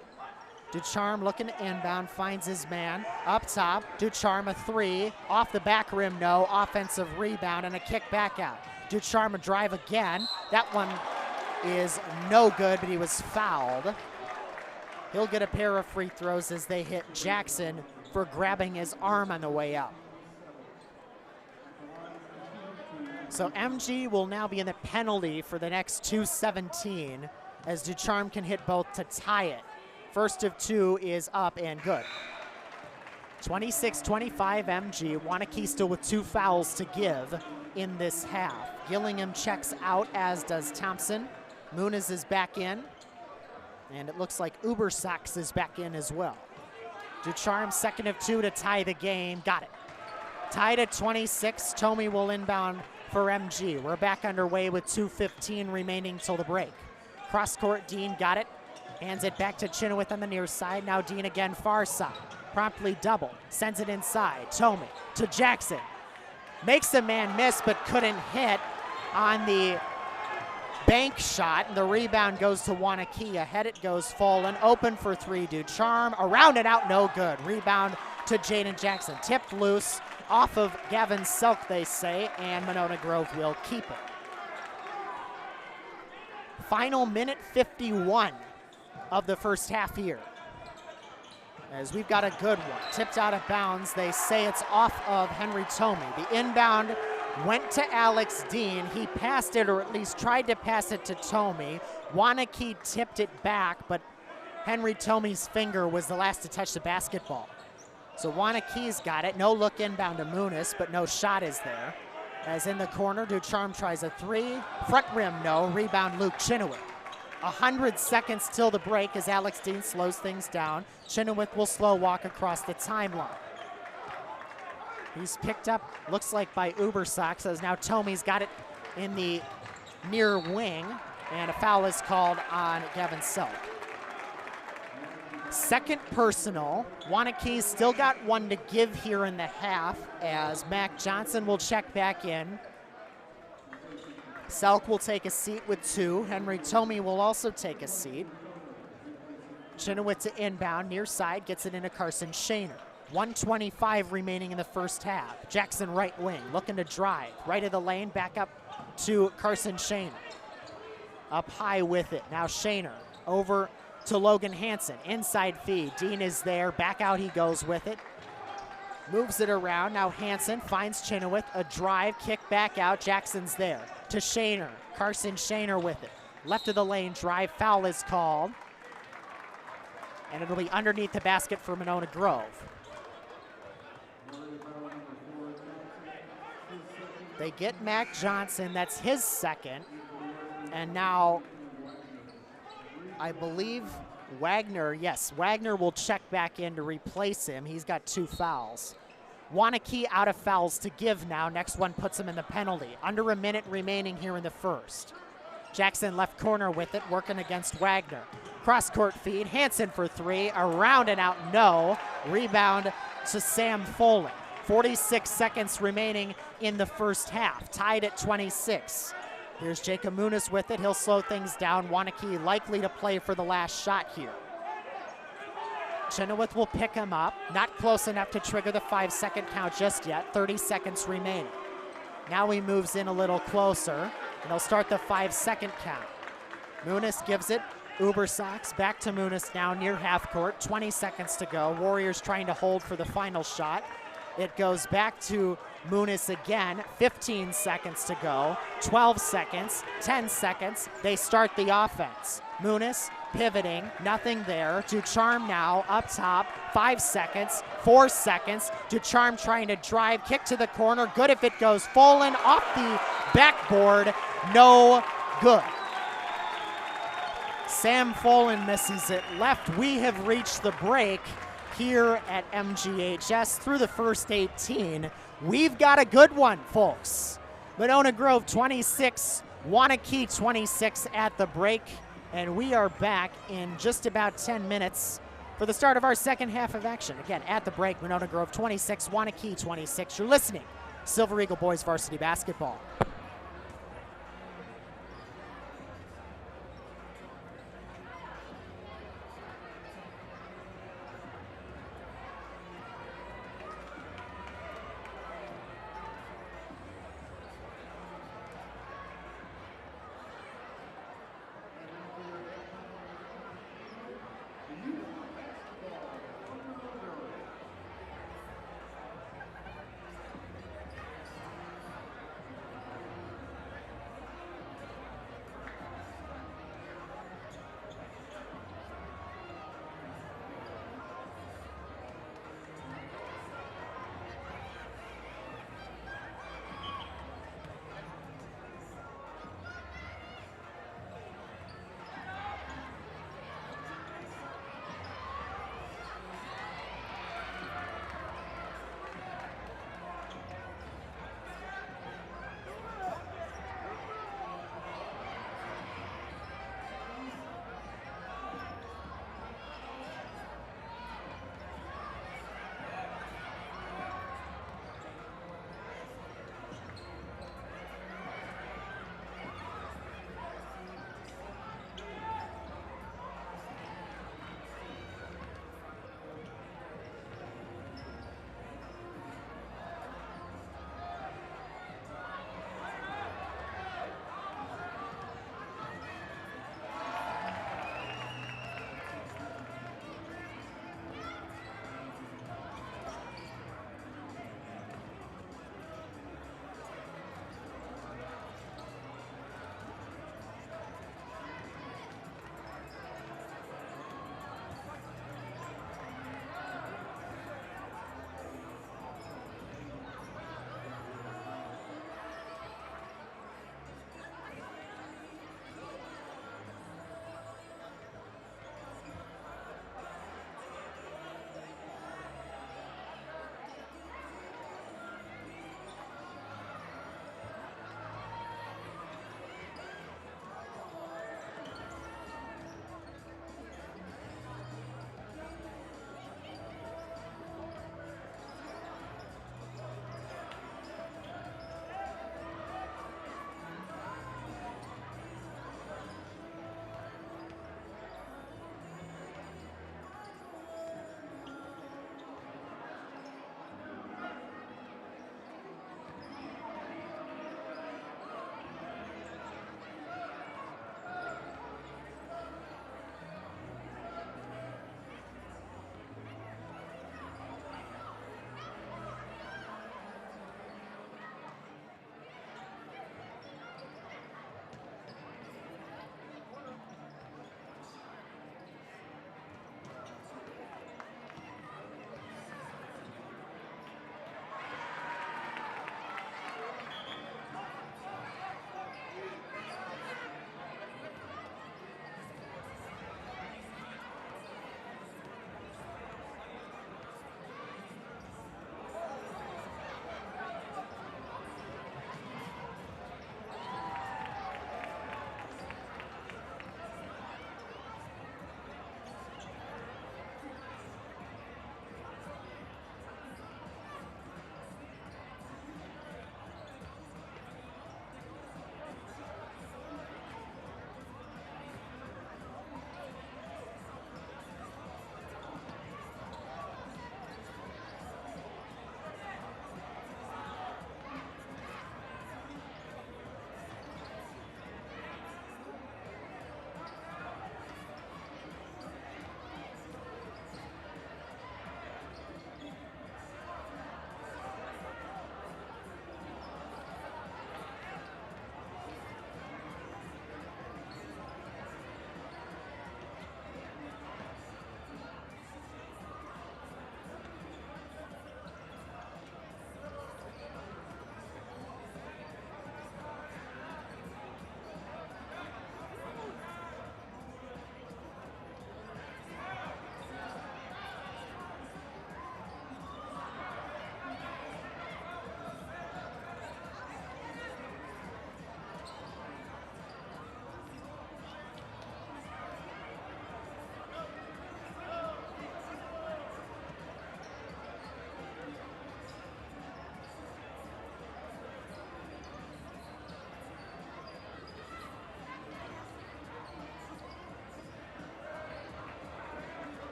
Ducharme looking to inbound, finds his man up top. Ducharme a 3, off the back rim, no. Offensive rebound and a kick back out. Ducharme a drive again. That one is no good, but he was fouled. He'll get a pair of free throws as they hit Jackson for grabbing his arm on the way up. So MG will now be in the penalty for the next 2:17 as Ducharme can hit both to tie it. First of 2 is up and good. 26-25 MG. Waunakee still with 2 fouls to give in this half. Gillingham checks out, as does Thompson. Muniz is back in. And it looks like Ubersax is back in as well. Ducharme, second of 2 to tie the game. Got it. Tied at 26. Tomey will inbound for MG. We're back underway with 2:15 remaining till the break. Cross court, Dean got it. Hands it back to Chenoweth on the near side. Now Dean again, far side. Promptly double. Sends it inside. Tomey to Jackson. Makes the man miss, but couldn't hit on the bank shot. And the rebound goes to Waunakee. Ahead it goes Fallen. Open for 3. Ducharme. Around and out, no good. Rebound to Jaden Jackson. Tipped loose off of Gavin Selk, they say, and Monona Grove will keep it. Final minute 51 of the first half here. As we've got a good one. Tipped out of bounds. They say it's off of Henry Tomey. The inbound went to Alex Dean. He passed it, or at least tried to pass it to Tomey. Waunakee tipped it back, but Henry Tomey's finger was the last to touch the basketball. So Waunakee's got it. No look inbound to Muniz, but no shot is there. As in the corner, Ducharme tries a 3. Front rim, no. Rebound, Luke Chenoweth. 100 seconds till the break as Alex Dean slows things down. Chenoweth will slow walk across the timeline. He's picked up, looks like by Ubersax, as now Tomey's got it in the near wing, and a foul is called on Gavin Selk. Second personal. Waunakee's still got 1 to give here in the half as Mac Johnson will check back in. Selk will take a seat with 2. Henry Tomey will also take a seat. Chenoweth to inbound, near side, gets it into Carson Shaner. 1:25 remaining in the first half. Jackson right wing, looking to drive. Right of the lane, back up to Carson Shaner. Up high with it. Now Shaner over to Logan Hansen. Inside feed. Dean is there. Back out he goes with it. Moves it around. Now Hansen finds Chenoweth. A drive, kick back out. Jackson's there to Shaner. Carson Shaner with it. Left of the lane drive, foul is called. And it'll be underneath the basket for Monona Grove. They get Mac Johnson, that's his second. And now, I believe Wagner will check back in to replace him. He's got 2 fouls. Waunakee out of fouls to give now. Next one puts him in the penalty. Under a minute remaining here in the first. Jackson left corner with it, working against Wagner. Cross-court feed, Hansen for 3, around and out, no. Rebound to Sam Foley. 46 seconds remaining in the first half, tied at 26. Here's Jacob Muniz with it, he'll slow things down. Waunakee likely to play for the last shot here. Chenoweth will pick him up, not close enough to trigger the 5-second count just yet, 30 seconds remaining. Now he moves in a little closer, and he'll start the 5-second count. Muniz gives it, Ubersox back to Muniz now near half court, 20 seconds to go. Warriors trying to hold for the final shot. It goes back to Muniz again, 15 seconds to go, 12 seconds, 10 seconds. They start the offense. Muniz pivoting, nothing there. Ducharme now up top, 5 seconds, 4 seconds. Ducharme trying to drive, kick to the corner, good if it goes. Folan off the backboard, no good. Sam Folan misses it left. We have reached the break here at MGHS through the first 18. We've got a good one, folks. Monona Grove 26, Waunakee 26 at the break. And we are back in just about 10 minutes for the start of our second half of action. Again, at the break, Monona Grove 26, Waunakee 26. You're listening, Silver Eagle Boys Varsity Basketball.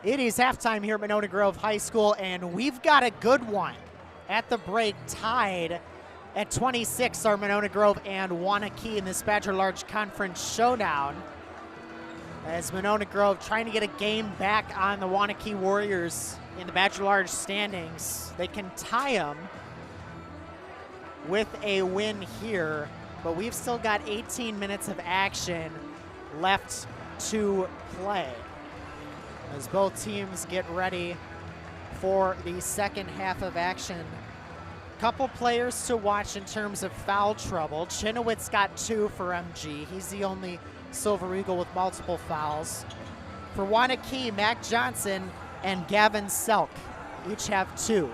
It is halftime here at Monona Grove High School, and we've got a good one. At the break, tied at 26 are Monona Grove and Waunakee in this Badger Large Conference showdown. As Monona Grove trying to get a game back on the Waunakee Warriors in the Badger Large standings. They can tie them with a win here, but we've still got 18 minutes of action left to play as both teams get ready for the second half of action. Couple players to watch in terms of foul trouble. Chinowitz got 2 for MG. He's the only Silver Eagle with multiple fouls. For Waunakee, Mac Johnson and Gavin Selk each have 2.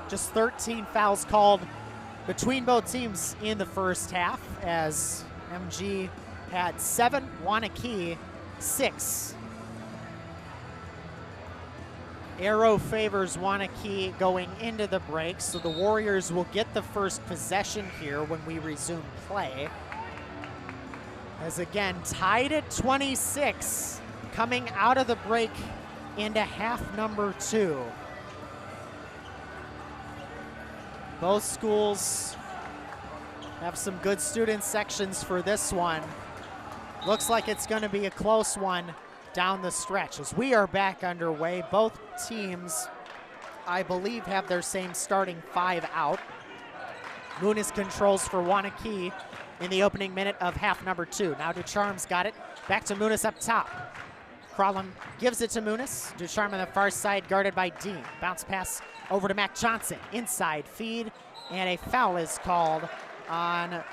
Just 13 fouls called between both teams in the first half, as MG had 7, Waunakee 6. Arrow favors Waunakee going into the break, so the Warriors will get the first possession here when we resume play. As again, tied at 26, coming out of the break into half number 2. Both schools have some good student sections for this one. Looks like it's going to be a close one down the stretch. As we are back underway, both teams, I believe, have their same starting 5 out. Muniz controls for Waunakee in the opening minute of half number 2. Now Ducharme's got it. Back to Muniz up top. Crawlum gives it to Muniz. Ducharme on the far side, guarded by Dean. Bounce pass over to Mac Johnson. Inside feed, and a foul is called on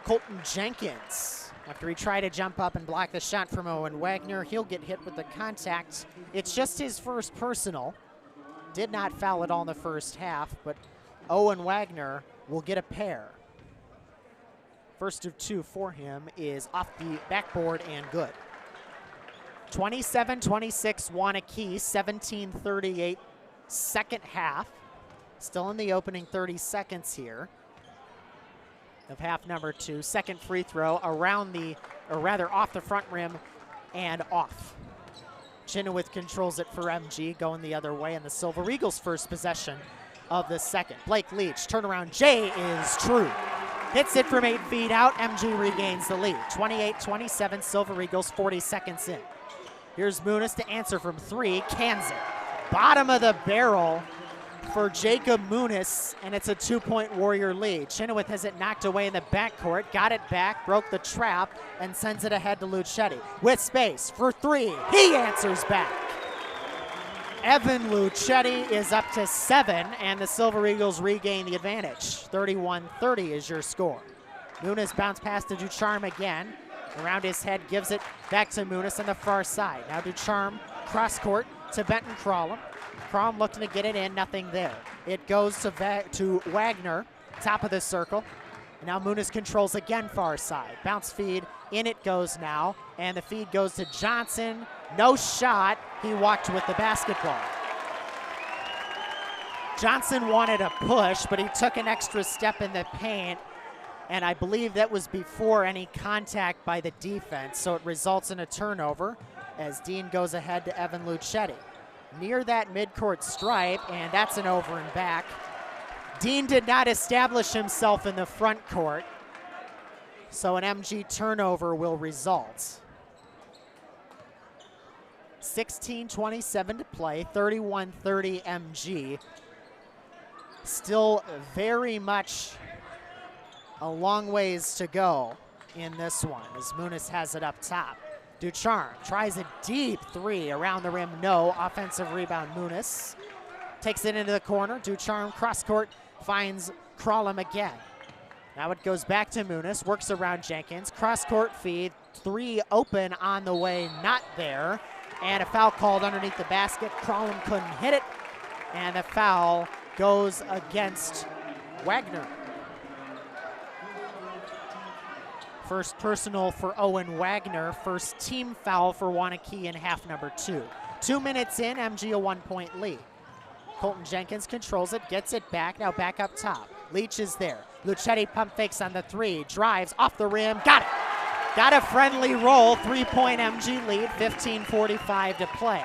Colton Jenkins. After he tried to jump up and block the shot from Owen Wagner, he'll get hit with the contact. It's just his first personal. Did not foul at all in the first half, but Owen Wagner will get a pair. First of 2 for him is off the backboard and good. 27-26 Waunakee, 17-38 second half. Still in the opening 30 seconds here of half number 2. Second free throw around the, or rather off the front rim and off. Chinowitz controls it for MG, going the other way, and the Silver Eagles' first possession of the second. Blake Leach, turnaround J is true. Hits it from 8 feet out, MG regains the lead. 28-27, Silver Eagles, 40 seconds in. Here's Muniz to answer from 3, cans it. Bottom of the barrel for Jacob Muniz, and it's a 2-point Warrior lead. Chinowitz has it knocked away in the backcourt, got it back, broke the trap, and sends it ahead to Lucetti. With space for 3, he answers back. Evan Lucetti is up to 7, and the Silver Eagles regain the advantage. 31-30 is your score. Muniz bounce pass to Ducharme again. Around his head, gives it back to Muniz on the far side. Now Ducharme, cross court to Benton Crawlum. Crawlum looking to get it in, nothing there. It goes to Wagner, top of the circle. And now Muniz controls again far side. Bounce feed, in it goes now. And the feed goes to Johnson. No shot, he walked with the basketball. Johnson wanted a push, but he took an extra step in the paint. And I believe that was before any contact by the defense, so it results in a turnover as Dean goes ahead to Evan Lucetti. Near that midcourt stripe, and that's an over and back. Dean did not establish himself in the front court, so an MG turnover will result. 16:27 to play, 31-30 MG. Still very much a long ways to go in this one as Muniz has it up top. Ducharme tries a deep 3 around the rim, no. Offensive rebound, Muniz takes it into the corner. Ducharme cross court finds Crawlum again. Now it goes back to Muniz, works around Jenkins. Cross court feed, 3 open on the way, not there. And a foul called underneath the basket. Crawlum couldn't hit it, and the foul goes against Wagner. First personal for Owen Wagner. First team foul for Waunakee in half number 2. 2 minutes in, MG a 1-point lead. Colton Jenkins controls it, gets it back, now back up top. Leach is there. Lucetti pump fakes on the 3, drives off the rim, got it. got a friendly roll, 3-point MG lead, 15:45 to play.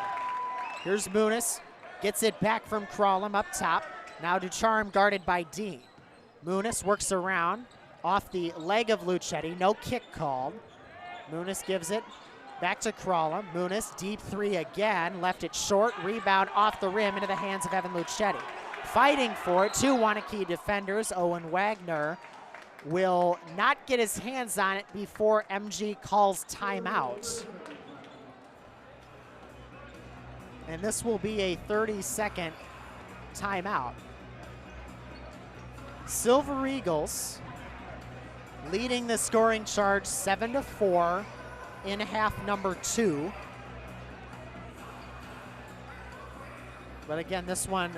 Here's Muniz, gets it back from Crawlum up top. Now Ducharme guarded by Dean. Muniz works around off the leg of Lucetti, no kick called. Muniz gives it back to Crawlum. Muniz, deep three again, left it short, rebound off the rim into the hands of Evan Lucetti. Fighting for it, two Waunakee defenders, Owen Wagner will not get his hands on it before MG calls timeout. And this will be a 30-second timeout. Silver Eagles leading the scoring charge 7-4 in half number 2. But again, this one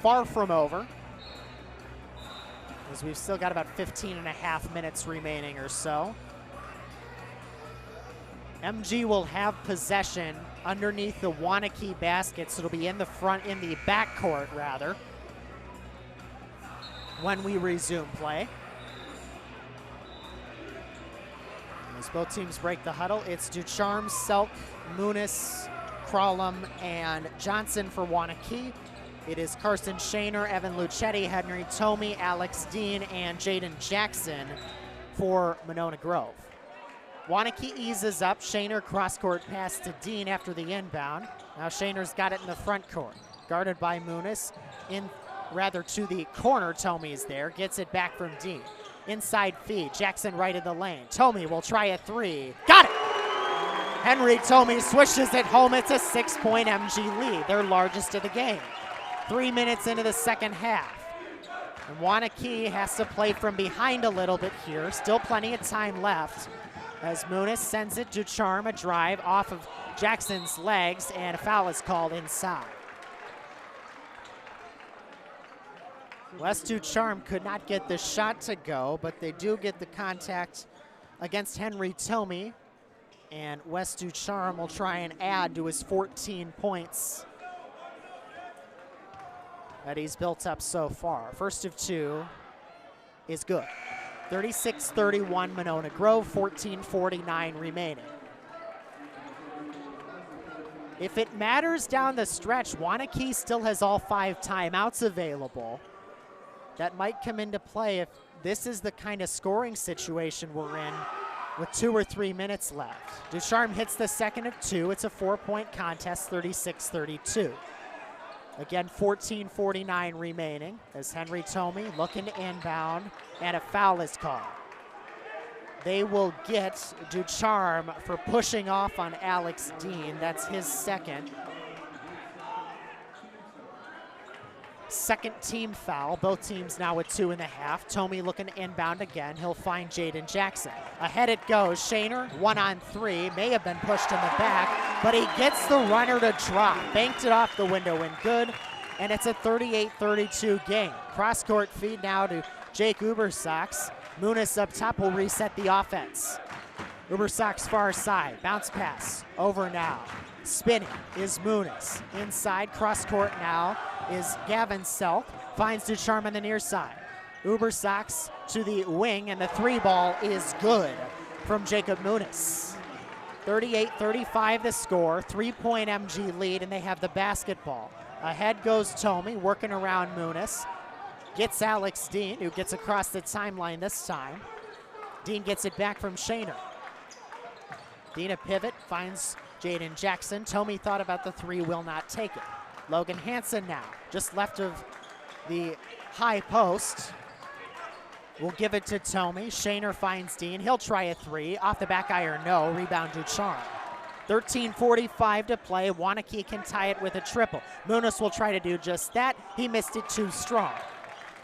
far from over, as we've still got about 15.5 minutes remaining or so. MG will have possession underneath the Waunakee basket, so it'll be in the backcourt rather, when we resume play. As both teams break the huddle, it's Ducharme, Selk, Muniz, Crawlum, and Johnson for Waunakee. It is Carson Shaner, Evan Lucetti, Henry Tomey, Alex Dean, and Jaden Jackson for Monona Grove. Waunakee eases up. Shaner cross-court pass to Dean after the inbound. Now Shaner's got it in the front court. Guarded by Muniz. To the corner, Tomey is there. Gets it back from Dean. Inside feed, Jackson right in the lane. Tomey will try a three. Got it! Henry Tomey swishes it home. It's a 6-point MG lead, their largest of the game. 3 minutes into the second half. And Waunakee has to play from behind a little bit here. Still plenty of time left as Muniz sends it to Ducharme, a drive off of Jackson's legs, and a foul is called inside. Wes Ducharme could not get the shot to go, but they do get the contact against Henry Tomey, and Wes Ducharme will try and add to his 14 points that he's built up so far. First of two is good. 36-31 Monona Grove, 14:49 remaining. If it matters down the stretch, Waunakee still has all 5 timeouts available. That might come into play if this is the kind of scoring situation we're in with 2 or 3 minutes left. Ducharme hits the second of 2. It's a 4-point contest, 36-32. Again, 14:49 remaining as Henry Tomey looking to inbound, and a foul is called. They will get Ducharme for pushing off on Alex Dean. That's his second. Second team foul, both teams now with 2.5. Tomey looking to inbound again. He'll find Jaden Jackson. Ahead it goes. Shaner, 1-on-3, may have been pushed in the back, but he gets the runner to drop. Banked it off the window and good, and it's a 38-32 game. Cross-court feed now to Jake Ubersox. Muniz up top will reset the offense. Ubersox far side, bounce pass, over now. Spinning is Muniz. Inside, cross-court now is Gavin Selk. Finds Ducharme on the near side. Ubersox to the wing, and the 3-ball is good from Jacob Muniz. 38-35 the score, 3-point MG lead, and they have the basketball. Ahead goes Tomey, working around Muniz. Gets Alex Dean, who gets across the timeline this time. Dean gets it back from Shaner. Dean a pivot, finds Jaden Jackson. Tomey thought about the 3, will not take it. Logan Hansen now, just left of the high post. Will give it to Tomey. Shaner finds Dean. He'll try a 3. Off the back iron, no. Rebound Ducharme. 13:45 to play. Waunakee can tie it with a triple. Muniz will try to do just that. He missed it too strong.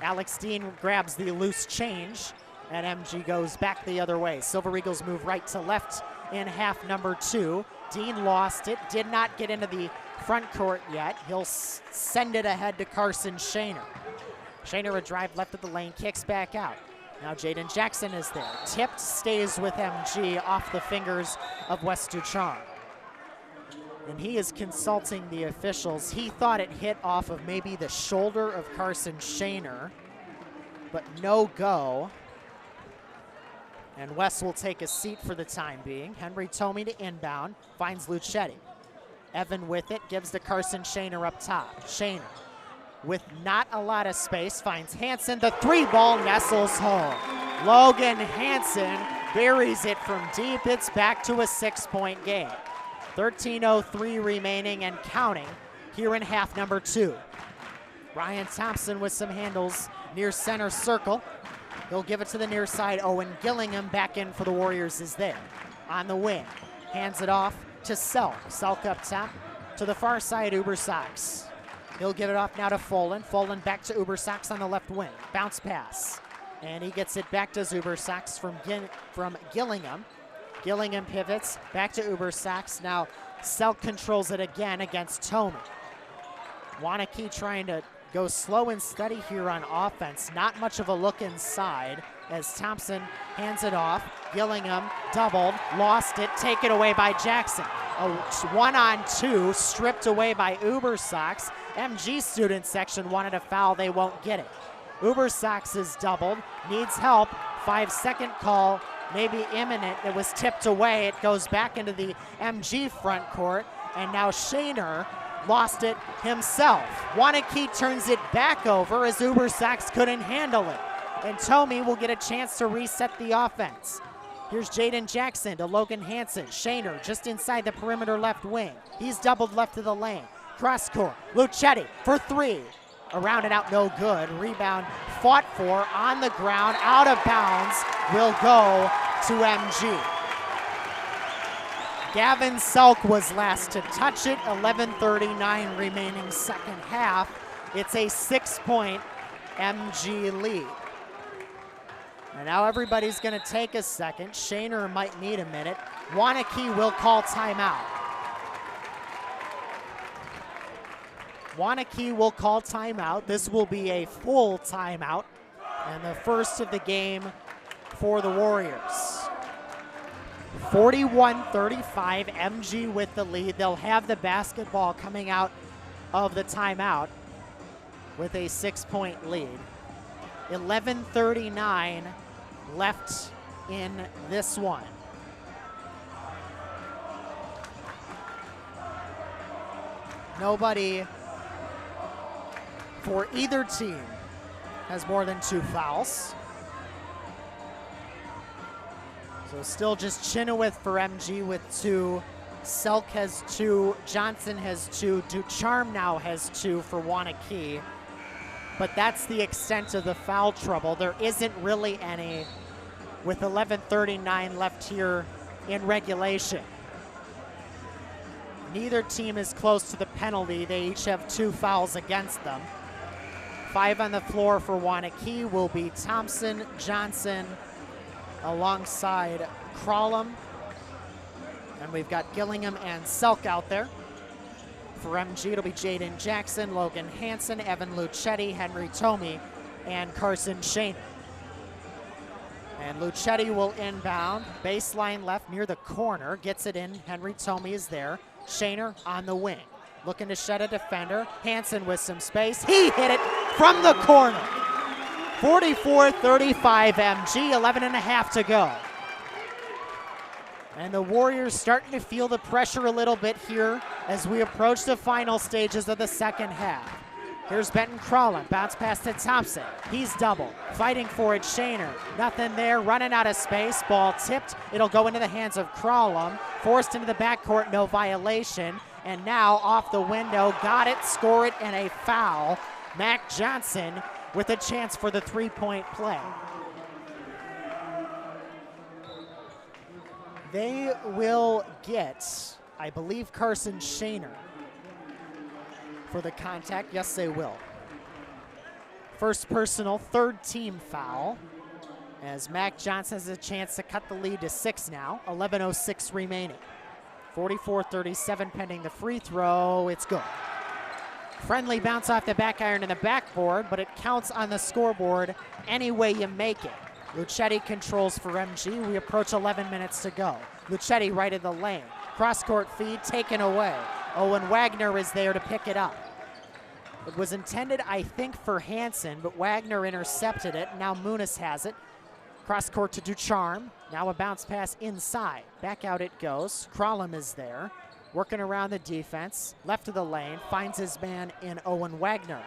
Alex Dean grabs the loose change, and MG goes back the other way. Silver Eagles move right to left in half number 2. Dean lost it, did not get into the front court yet. He'll send it ahead to Carson Shaner. Shaner a drive left of the lane, kicks back out. Now Jaden Jackson is there. Tipped, stays with MG off the fingers of Wes Ducharme. And he is consulting the officials. He thought it hit off of maybe the shoulder of Carson Shaner, but no go. And Wes will take a seat for the time being. Henry Tomey to inbound, finds Lucetti. Evan with it, gives to Carson Shaner up top. Shaner, with not a lot of space, finds Hansen. The 3-ball nestles home. Logan Hansen buries it from deep. It's back to a 6-point game. 13:03 remaining and counting here in half number 2. Ryan Thompson with some handles near center circle. He'll give it to the near side. Owen Gillingham back in for the Warriors is there. On the wing, hands it off to Selk. Selk up top to the far side, Uber-Sox. He'll give it off now to Folan. Folan back to Uber-Sox on the left wing. Bounce pass. And he gets it back to Uber-Sox from Gillingham. Gillingham pivots back to Uber-Sox. Now Selk controls it again against Tomey. Waunakee trying to go slow and steady here on offense. Not much of a look inside as Thompson hands it off. Gillingham doubled, lost it, taken away by Jackson. A 1-on-2 stripped away by Uber-Sox. MG student section wanted a foul, they won't get it. Uber-Sox is doubled, needs help. 5-second call, maybe imminent. It was tipped away. It goes back into the MG front court, and now Shaner lost it himself. Waunakee turns it back over as Uber-Sox couldn't handle it. And Tomey will get a chance to reset the offense. Here's Jaden Jackson to Logan Hansen. Shaner just inside the perimeter left wing. He's doubled left of the lane. Cross court, Lucetti for 3. Around and out, no good. Rebound fought for on the ground, out of bounds, will go to MG. Gavin Selk was last to touch it. 11:39 remaining second half. It's a 6-point MG lead. And now everybody's going to take a second. Shaner might need a minute. Waunakee will call timeout. Waunakee will call timeout. This will be a full timeout and the first of the game for the Warriors. 41-35, MG with the lead. They'll have the basketball coming out of the timeout with a 6-point lead. 11:39 left in this one. Nobody for either team has more than 2 fouls. So still just Chenoweth for MG with 2. Selk has 2. Johnson has 2. Ducharme now has 2 for Waunakee. But that's the extent of the foul trouble. There isn't really any with 11:39 left here in regulation. Neither team is close to the penalty. They each have 2 fouls against them. 5 on the floor for Waunakee will be Thompson, Johnson, alongside Crawlum. And we've got Gillingham and Selk out there. For MG, it'll be Jaden Jackson, Logan Hansen, Evan Lucetti, Henry Tomey, and Carson Shaner. And Lucetti will inbound, baseline left near the corner, gets it in, Henry Tomey is there. Shaner on the wing, looking to shed a defender. Hansen with some space, he hit it from the corner. 44-35 MG, 11.5 to go. And the Warriors starting to feel the pressure a little bit here as we approach the final stages of the second half. Here's Benton Crawlin, bounce pass to Thompson. He's double, fighting for it, Shaner. Nothing there, running out of space, ball tipped. It'll go into the hands of Crawlin, forced into the backcourt, no violation. And now off the window, got it, score it, and a foul. Mac Johnson with a chance for the 3-point play. They will get, I believe, Carson Shaner for the contact. Yes, they will. First personal, 3rd team foul, as Mac Johnson has a chance to cut the lead to 6 now. 11:06 remaining. 44-37 pending the free throw. It's good. Friendly bounce off the back iron and the backboard, but it counts on the scoreboard any way you make it. Lucetti controls for MG. We approach 11 minutes to go. Lucetti right of the lane. Cross-court feed taken away. Owen Wagner is there to pick it up. It was intended, I think, for Hansen, but Wagner intercepted it. Now Muniz has it. Cross court to Ducharme. Now a bounce pass inside. Back out it goes. Crawlum is there, working around the defense. Left of the lane, finds his man in Owen Wagner.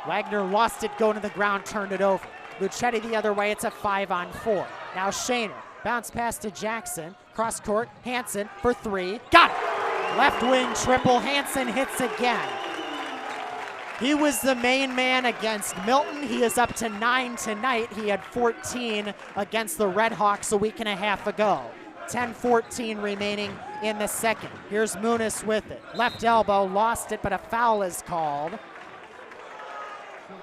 Wagner lost it, going to the ground, turned it over. Luchetti the other way, it's a 5-on-4. Now Shaner, bounce pass to Jackson. Cross court, Hansen for three. Got it! Left wing triple, Hansen hits again. He was the main man against Milton. He is up to 9 tonight. He had 14 against the Red Hawks a week and a half ago. 10-14 remaining in the second. Here's Muniz with it. Left elbow, lost it, but a foul is called.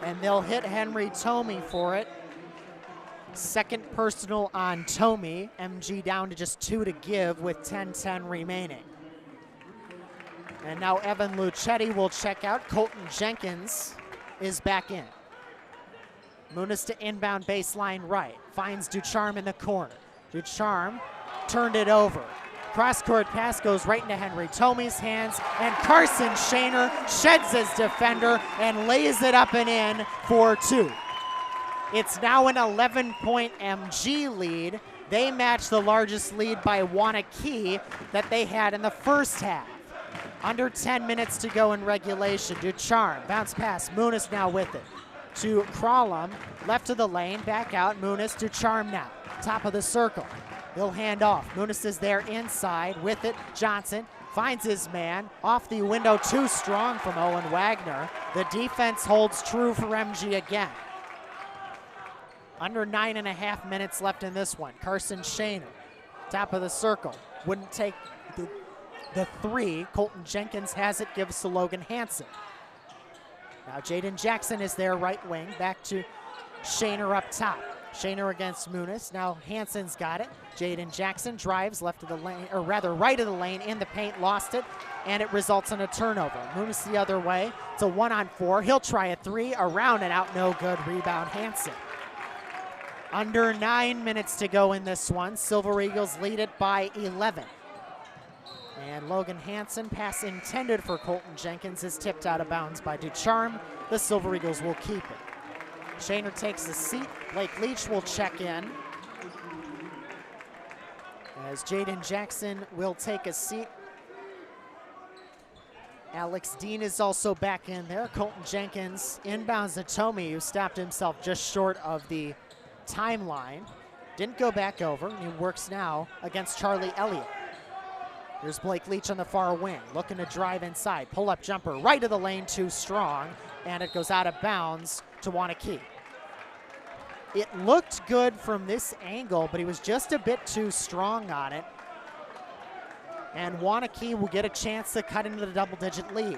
And they'll hit Henry Tomey for it. Second personal on Tomey. MG down to just 2 to give with 10-10 remaining. And now Evan Luchetti will check out. Colton Jenkins is back in. Muniz to inbound baseline right. Finds Ducharme in the corner. Ducharme turned it over. Cross-court pass goes right into Henry Tomey's hands, and Carson Shaner sheds his defender and lays it up and in for 2. It's now an 11-point MG lead. They match the largest lead by Waunakee that they had in the first half. Under 10 minutes to go in regulation. Ducharme, bounce pass, Muniz now with it. To Crawlum, left of the lane, back out, Muniz, Ducharme now. Top of the circle. He'll hand off. Muniz is there inside with it. Johnson finds his man. Off the window, too strong from Owen Wagner. The defense holds true for MG again. Under 9.5 minutes left in this one. Carson Shaner, top of the circle. Wouldn't take the 3. Colton Jenkins has it, gives to Logan Hansen. Now Jaden Jackson is there, right wing. Back to Shaner up top. Shaner against Muniz. Now Hansen's got it. Jaden Jackson drives left of the lane, or rather right of the lane, in the paint, lost it, and it results in a turnover. Muniz the other way. It's a 1-on-4. He'll try a 3, around and out, no good. Rebound Hansen. Under 9 minutes to go in this one. Silver Eagles lead it by 11. And Logan Hansen, pass intended for Colton Jenkins, is tipped out of bounds by Ducharme. The Silver Eagles will keep it. Shaner takes a seat. Blake Leach will check in. As Jaden Jackson will take a seat. Alex Dean is also back in there. Colton Jenkins inbounds to Tomey, who stopped himself just short of the timeline. Didn't go back over, and he works now against Charlie Elliott. Here's Blake Leach on the far wing, looking to drive inside. Pull-up jumper, right of the lane, too strong, and it goes out of bounds to Waunakee. It looked good from this angle, but he was just a bit too strong on it. And Waunakee will get a chance to cut into the double-digit lead.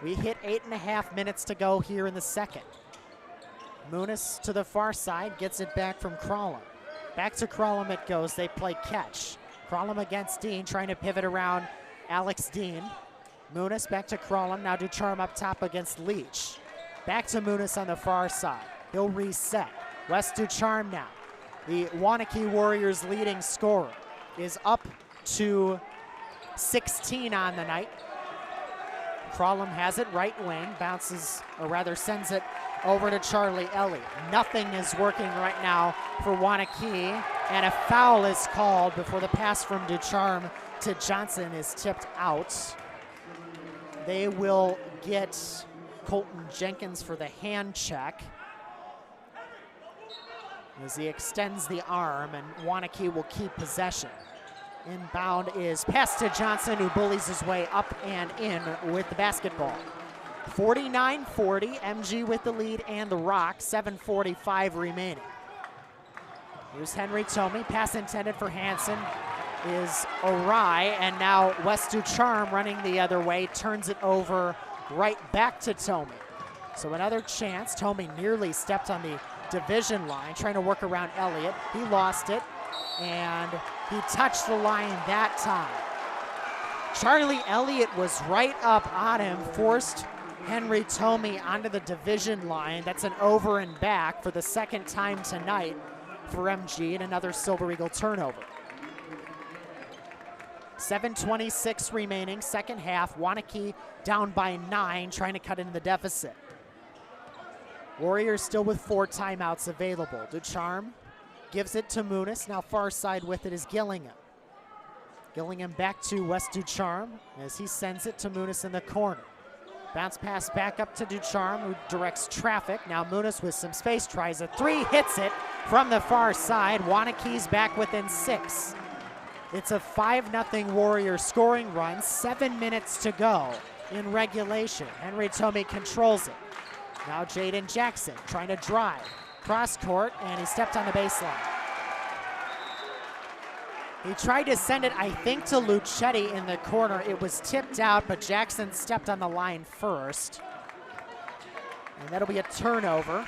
We hit 8.5 minutes to go here in the second. Muniz to the far side, gets it back from Crawlum. Back to Crawlum it goes, they play catch. Crawlum against Dean, trying to pivot around Alex Dean. Muniz back to Crawlum, now Ducharme up top against Leach. Back to Muniz on the far side. He'll reset. Wes Ducharme now. The Waunakee Warriors leading scorer is up to 16 on the night. Crawlum has it right wing, bounces, or rather sends it over to Charlie Elliott. Nothing is working right now for Waunakee, and a foul is called before the pass from Ducharme to Johnson is tipped out. They will get Colton Jenkins for the hand check as he extends the arm, and Waunakee will keep possession. Inbound is pass to Johnson, who bullies his way up and in with the basketball. 49-40, MG with the lead and the rock, 7:45 remaining. Here's Henry Tomey, pass intended for Hansen is awry, and now Wes Ducharme running the other way, turns it over right back to Tomey. So another chance. Tomey nearly stepped on the division line, trying to work around Elliott. He lost it, and he touched the line that time. Charlie Elliott was right up on him, forced Henry Tomey onto the division line. That's an over and back for the second time tonight for MG, and another Silver Eagle turnover. 7:26 remaining, second half. Waunakee down by 9, trying to cut into the deficit. Warriors still with 4 timeouts available. Ducharme gives it to Muniz. Now far side with it is Gillingham. Gillingham back to West Ducharme as he sends it to Muniz in the corner. Bounce pass back up to Ducharme, who directs traffic. Now Muniz with some space tries a three, hits it from the far side. Waunakee's back within 6. It's a 5-0 Warrior scoring run, 7 minutes to go in regulation. Henry Tomey controls it. Now Jaden Jackson trying to drive. Cross court, and he stepped on the baseline. He tried to send it, I think, to Lucetti in the corner. It was tipped out, but Jackson stepped on the line first. And that'll be a turnover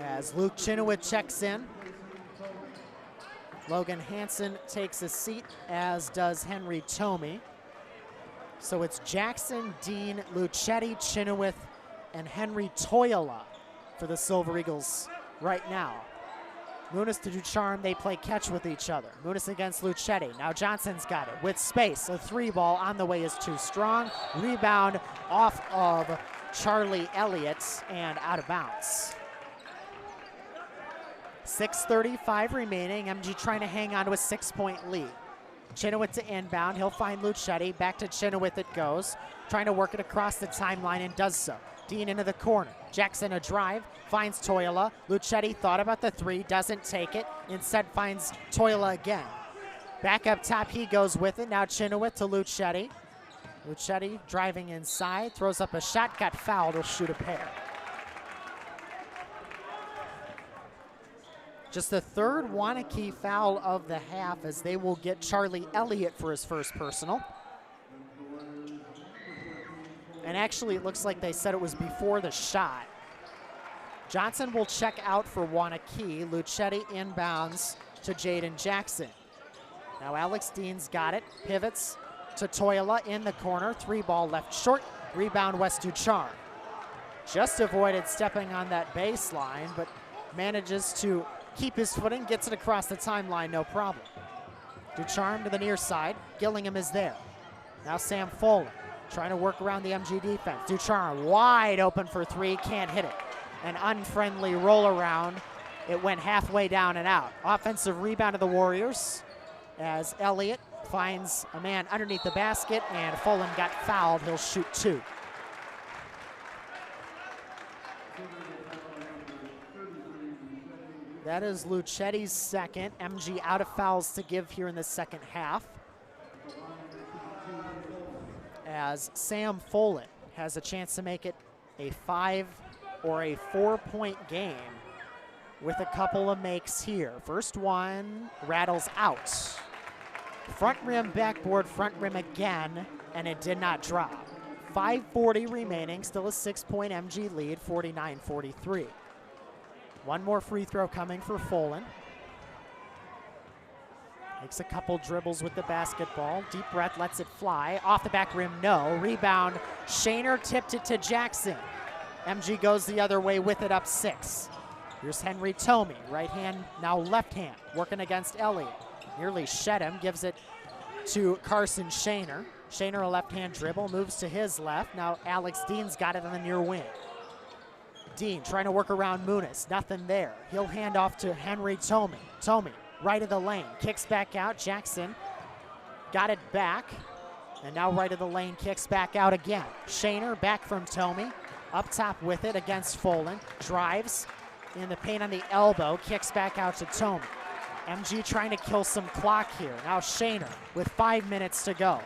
as Luke Chinoweth checks in. Logan Hansen takes a seat, as does Henry Tomey. So it's Jackson, Dean, Lucetti, Chinoweth, and Henry Toyola for the Silver Eagles right now. Muniz to Ducharme, they play catch with each other. Muniz against Lucetti. Now Johnson's got it with space. A 3-ball on the way is too strong. Rebound off of Charlie Elliott and out of bounds. 6:35 remaining. MG trying to hang on to a 6-point lead. Chinoweth to inbound. He'll find Lucetti. Back to Chinoweth it goes. Trying to work it across the timeline and does so. Dean into the corner. Jackson a drive, finds Toyola. Lucetti thought about the 3, doesn't take it. Instead finds Toyola again. Back up top, he goes with it. Now Chinoweth to Lucetti. Lucetti driving inside, throws up a shot, got fouled, will shoot a pair. Just the third Waunakee foul of the half, as they will get Charlie Elliott for his first personal. And actually, it looks like they said it was before the shot. Johnson will check out for Waunakee. Lucetti inbounds to Jaden Jackson. Now Alex Dean's got it. Pivots to Toyola in the corner. 3-ball left short. Rebound West Ducharme. Just avoided stepping on that baseline, but manages to keep his footing. Gets it across the timeline, no problem. Ducharme to the near side. Gillingham is there. Now Sam Foley trying to work around the MG defense. Ducharme wide open for 3, can't hit it. An unfriendly roll around. It went halfway down and out. Offensive rebound of the Warriors as Elliott finds a man underneath the basket, and Fulham got fouled. He'll shoot 2. That is Lucetti's second. MG out of fouls to give here in the second half, as Sam Foley has a chance to make it a 5 or a 4-point game with a couple of makes here. First one rattles out. Front rim, backboard, front rim again, and it did not drop. 5:40 remaining, still a 6-point MG lead, 49-43. One more free throw coming for Foley. Makes a couple dribbles with the basketball. Deep breath, lets it fly. Off the back rim, no. Rebound, Shaner tipped it to Jackson. MG goes the other way with it, up 6. Here's Henry Tomey, right hand, now left hand, working against Elliott. Nearly shed him, gives it to Carson Shaner. Shaner a left hand dribble, moves to his left. Now Alex Dean's got it on the near wing. Dean trying to work around Muniz, nothing there. He'll hand off to Henry Tomey. Tomey, right of the lane, kicks back out. Jackson got it back, and now right of the lane, kicks back out again. Shaner back from Tomey, up top with it against Foley. Drives in the paint on the elbow, kicks back out to Tomey. MG trying to kill some clock here. Now Shaner with 5 minutes to go.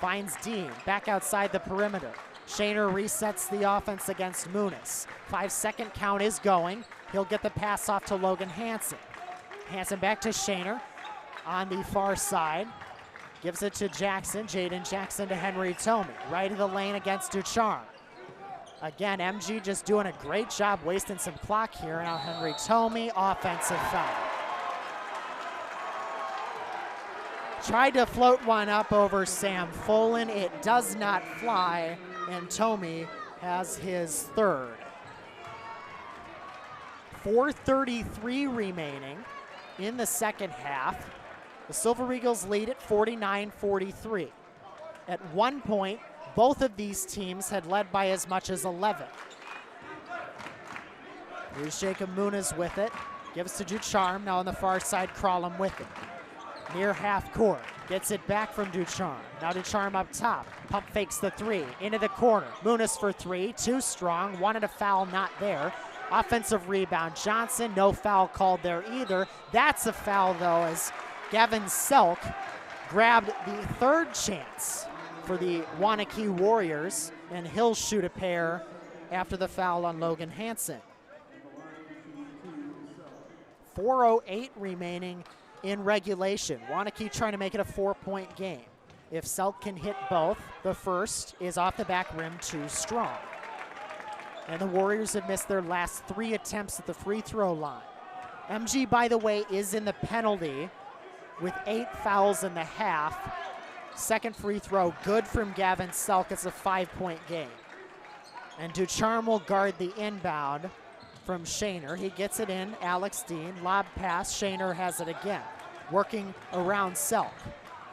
Finds Dean back outside the perimeter. Shaner resets the offense against Muniz. 5-second count is going. He'll get the pass off to Logan Hansen. Hansen back to Shaner on the far side. Gives it to Jackson. Jaden Jackson to Henry Tomey. Right of the lane against Ducharme. Again, MG just doing a great job wasting some clock here. Now Henry Tomey, offensive foul. Tried to float one up over Sam Foley. It does not fly, and Tomey has his third. 4:33 remaining in the second half. The Silver Eagles lead at 49-43. At one point, both of these teams had led by as much as 11. Here's Jacob Muniz with it. Gives to Ducharme, now on the far side, Crawlum with it. Near half court, gets it back from Ducharme. Now Ducharme up top, pump fakes the three, into the corner. Muniz for three, too strong, wanted a foul, not there. Offensive rebound, Johnson, no foul called there either. That's a foul though, as Gavin Selk grabbed the third chance for the Waunakee Warriors, and he'll shoot a pair after the foul on Logan Hansen. 4:08 remaining in regulation. Waunakee trying to make it a 4-point game. If Selk can hit both, the first is off the back rim, too strong. And the Warriors have missed their last 3 attempts at the free throw line. MG, by the way, is in the penalty with 8 fouls in the half. Second free throw, good from Gavin Selk. It's a 5-point game. And Ducharme will guard the inbound from Shaner. He gets it in, Alex Dean, lob pass, Shaner has it again. Working around Selk.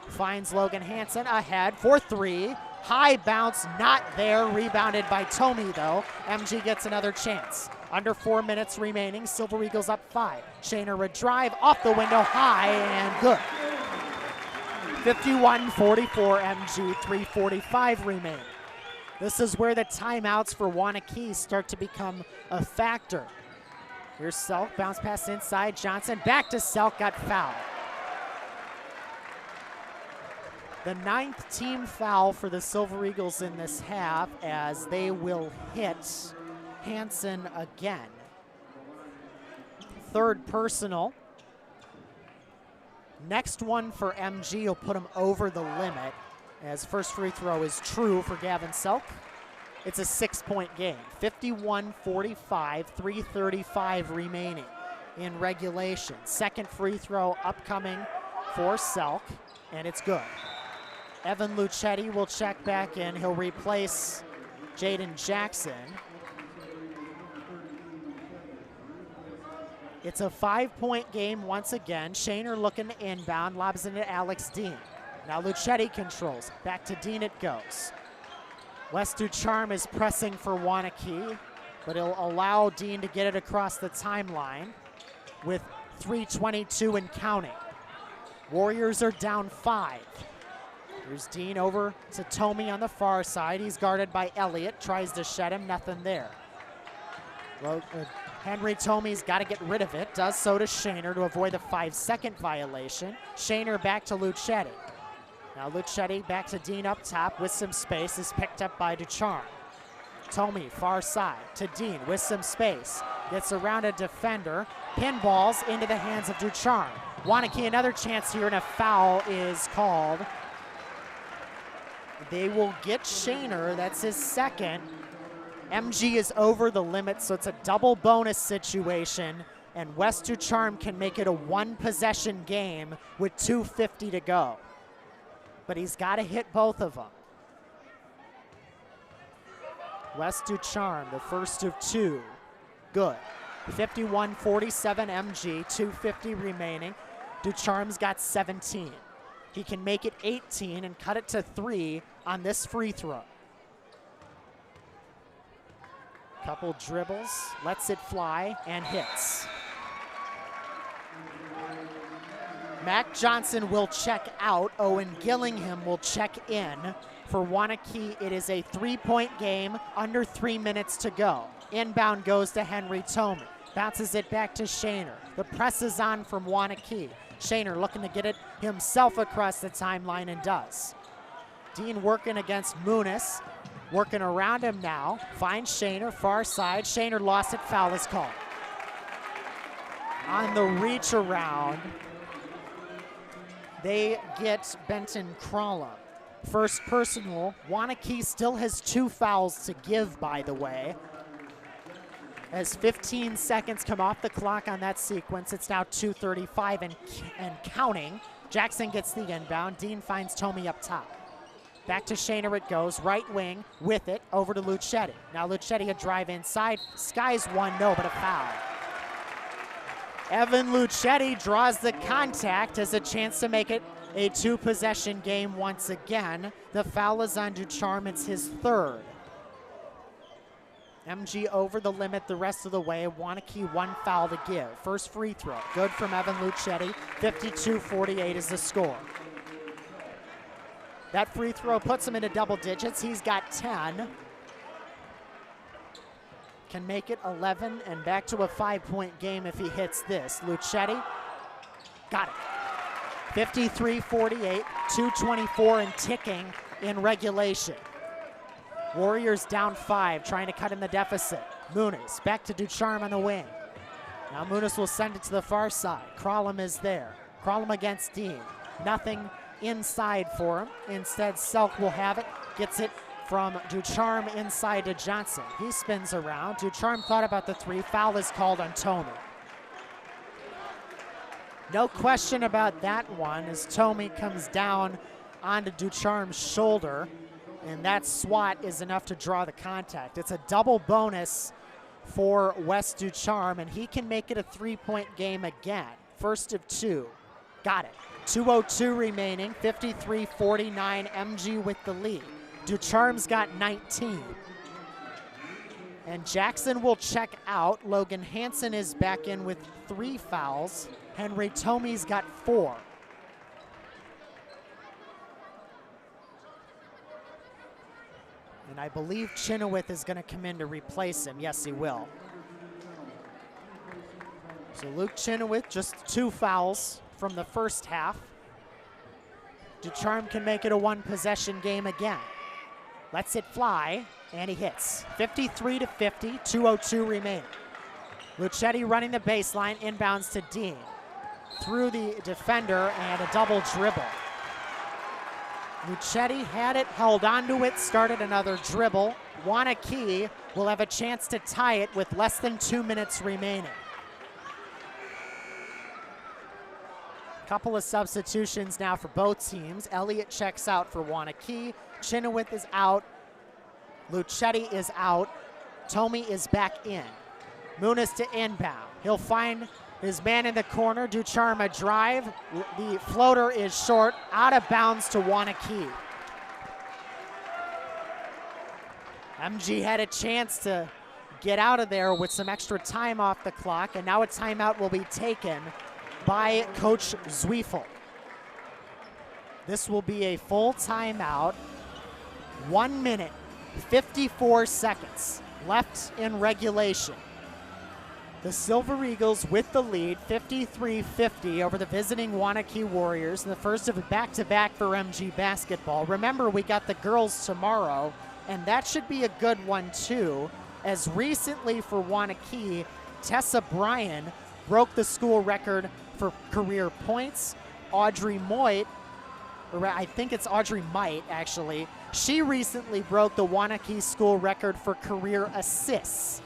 Finds Logan Hansen ahead for 3. High bounce, not there, rebounded by Tomey though. MG gets another chance. Under 4 minutes remaining, Silver Eagles up 5. Shaner a drive, off the window, high and good. 51-44 MG, 3:45 remaining. This is where the timeouts for Waunakee start to become a factor. Here's Selk, bounce pass inside, Johnson, back to Selk, got fouled. The 9th team foul for the Silver Eagles in this half, as they will hit Hansen again. 3rd personal. Next one for MG will put him over the limit, as first free throw is true for Gavin Selk. It's a 6-point game. 51-45, 3:35 remaining in regulation. Second free throw upcoming for Selk, and it's good. Evan Lucetti will check back in. He'll replace Jaden Jackson. It's a 5-point game once again. Shaner looking to inbound, lobs into Alex Dean. Now Lucetti controls. Back to Dean it goes. Wes Ducharme is pressing for Waunakee, but he'll allow Dean to get it across the timeline with 3:22 and counting. Warriors are down 5. Here's Dean over to Tomey on the far side. He's guarded by Elliott, tries to shed him, nothing there. Henry Tomey's got to get rid of it, does so to Shaner to avoid the 5-second violation. Shaner back to Lucetti. Now Lucetti back to Dean up top with some space, is picked up by Ducharme. Tomey far side to Dean with some space. Gets around a defender, pinballs into the hands of Ducharme. Waunakee another chance here, and a foul is called. They will get Shaner, that's his second. MG is over the limit, so it's a double bonus situation, and Wes Ducharme can make it a 1-possession game with 2:50 to go. But he's got to hit both of them. Wes Ducharme, the first of 2, good. 51-47 MG, 2:50 remaining. Ducharme's got 17. He can make it 18 and cut it to 3 on this free throw. Couple dribbles, lets it fly, and hits. Mac Johnson will check out. Owen Gillingham will check in. For Waunakee, it is a 3-point game, under 3 minutes to go. Inbound goes to Henry Tomey. Bounces it back to Shaner. The press is on from Waunakee. Shaner looking to get it himself across the timeline, and does. Dean working against Muniz. Working around him now. Finds Shaner, far side. Shaner lost it, foul is called. On the reach around, they get Benton Crawlum. First personal. Waunakee still has 2 fouls to give, by the way. As 15 seconds come off the clock on that sequence, it's now 2:35 and counting. Jackson gets the inbound. Dean finds Tomey up top. Back to Shaner it goes, right wing with it, over to Lucetti. Now Lucetti a drive inside, skies one, no, but a foul. Evan Lucetti draws the contact, has a chance to make it a 2-possession game once again. The foul is on Ducharme, it's his 3rd. MG over the limit the rest of the way. Waunakee 1 foul to give. First free throw, good from Evan Lucetti. 52-48 is the score. That free throw puts him into double digits. He's got 10. Can make it 11 and back to a 5-point game if he hits this. Lucetti, got it. 53-48, 2:24 and ticking in regulation. Warriors down 5, trying to cut in the deficit. Muniz back to Ducharme on the wing. Now Muniz will send it to the far side. Kralum is there. Kralum against Dean. Nothing inside for him. Instead, Selk will have it. Gets it from Ducharme inside to Johnson. He spins around. Ducharme thought about the 3. Foul is called on Tomey. No question about that one as Tomey comes down onto Ducharme's shoulder, and that swat is enough to draw the contact. It's a double bonus for Wes Ducharme, and he can make it a 3-point game again. First of 2. Got it. 2:02 remaining, 53-49, MG with the lead. Ducharme's got 19. And Jackson will check out. Logan Hansen is back in with 3 fouls. Henry Tomey's got 4. And I believe Chenoweth is going to come in to replace him. Yes, he will. So Luke Chenoweth, just 2 fouls from the first half. Ducharme can make it a 1-possession game again. Lets it fly, and he hits. 53-50, 2:02 remaining. Lucetti running the baseline, inbounds to Dean. Through the defender and a double dribble. Lucetti had it, held onto it, started another dribble. Waunakee will have a chance to tie it with less than 2 minutes remaining. Couple of substitutions now for both teams. Elliott checks out for Waunakee. Chenoweth is out. Lucetti is out. Tomey is back in. Muniz to inbound. He'll find his man in the corner. Ducharme a drive. The floater is short. Out of bounds to Waunakee. MG had a chance to get out of there with some extra time off the clock, and now a timeout will be taken by Coach Zwiefel. This will be a full timeout. 1 minute, 54 seconds left in regulation. The Silver Eagles with the lead, 53-50 over the visiting Waunakee Warriors, and the first of a back-to-back for MG basketball. Remember, we got the girls tomorrow, and that should be a good one too, as recently for Waunakee, Tessa Bryan broke the school record for career points. Audrey Moit, or I think it's Audrey Might actually, she recently broke the Waunakee school record for career assists.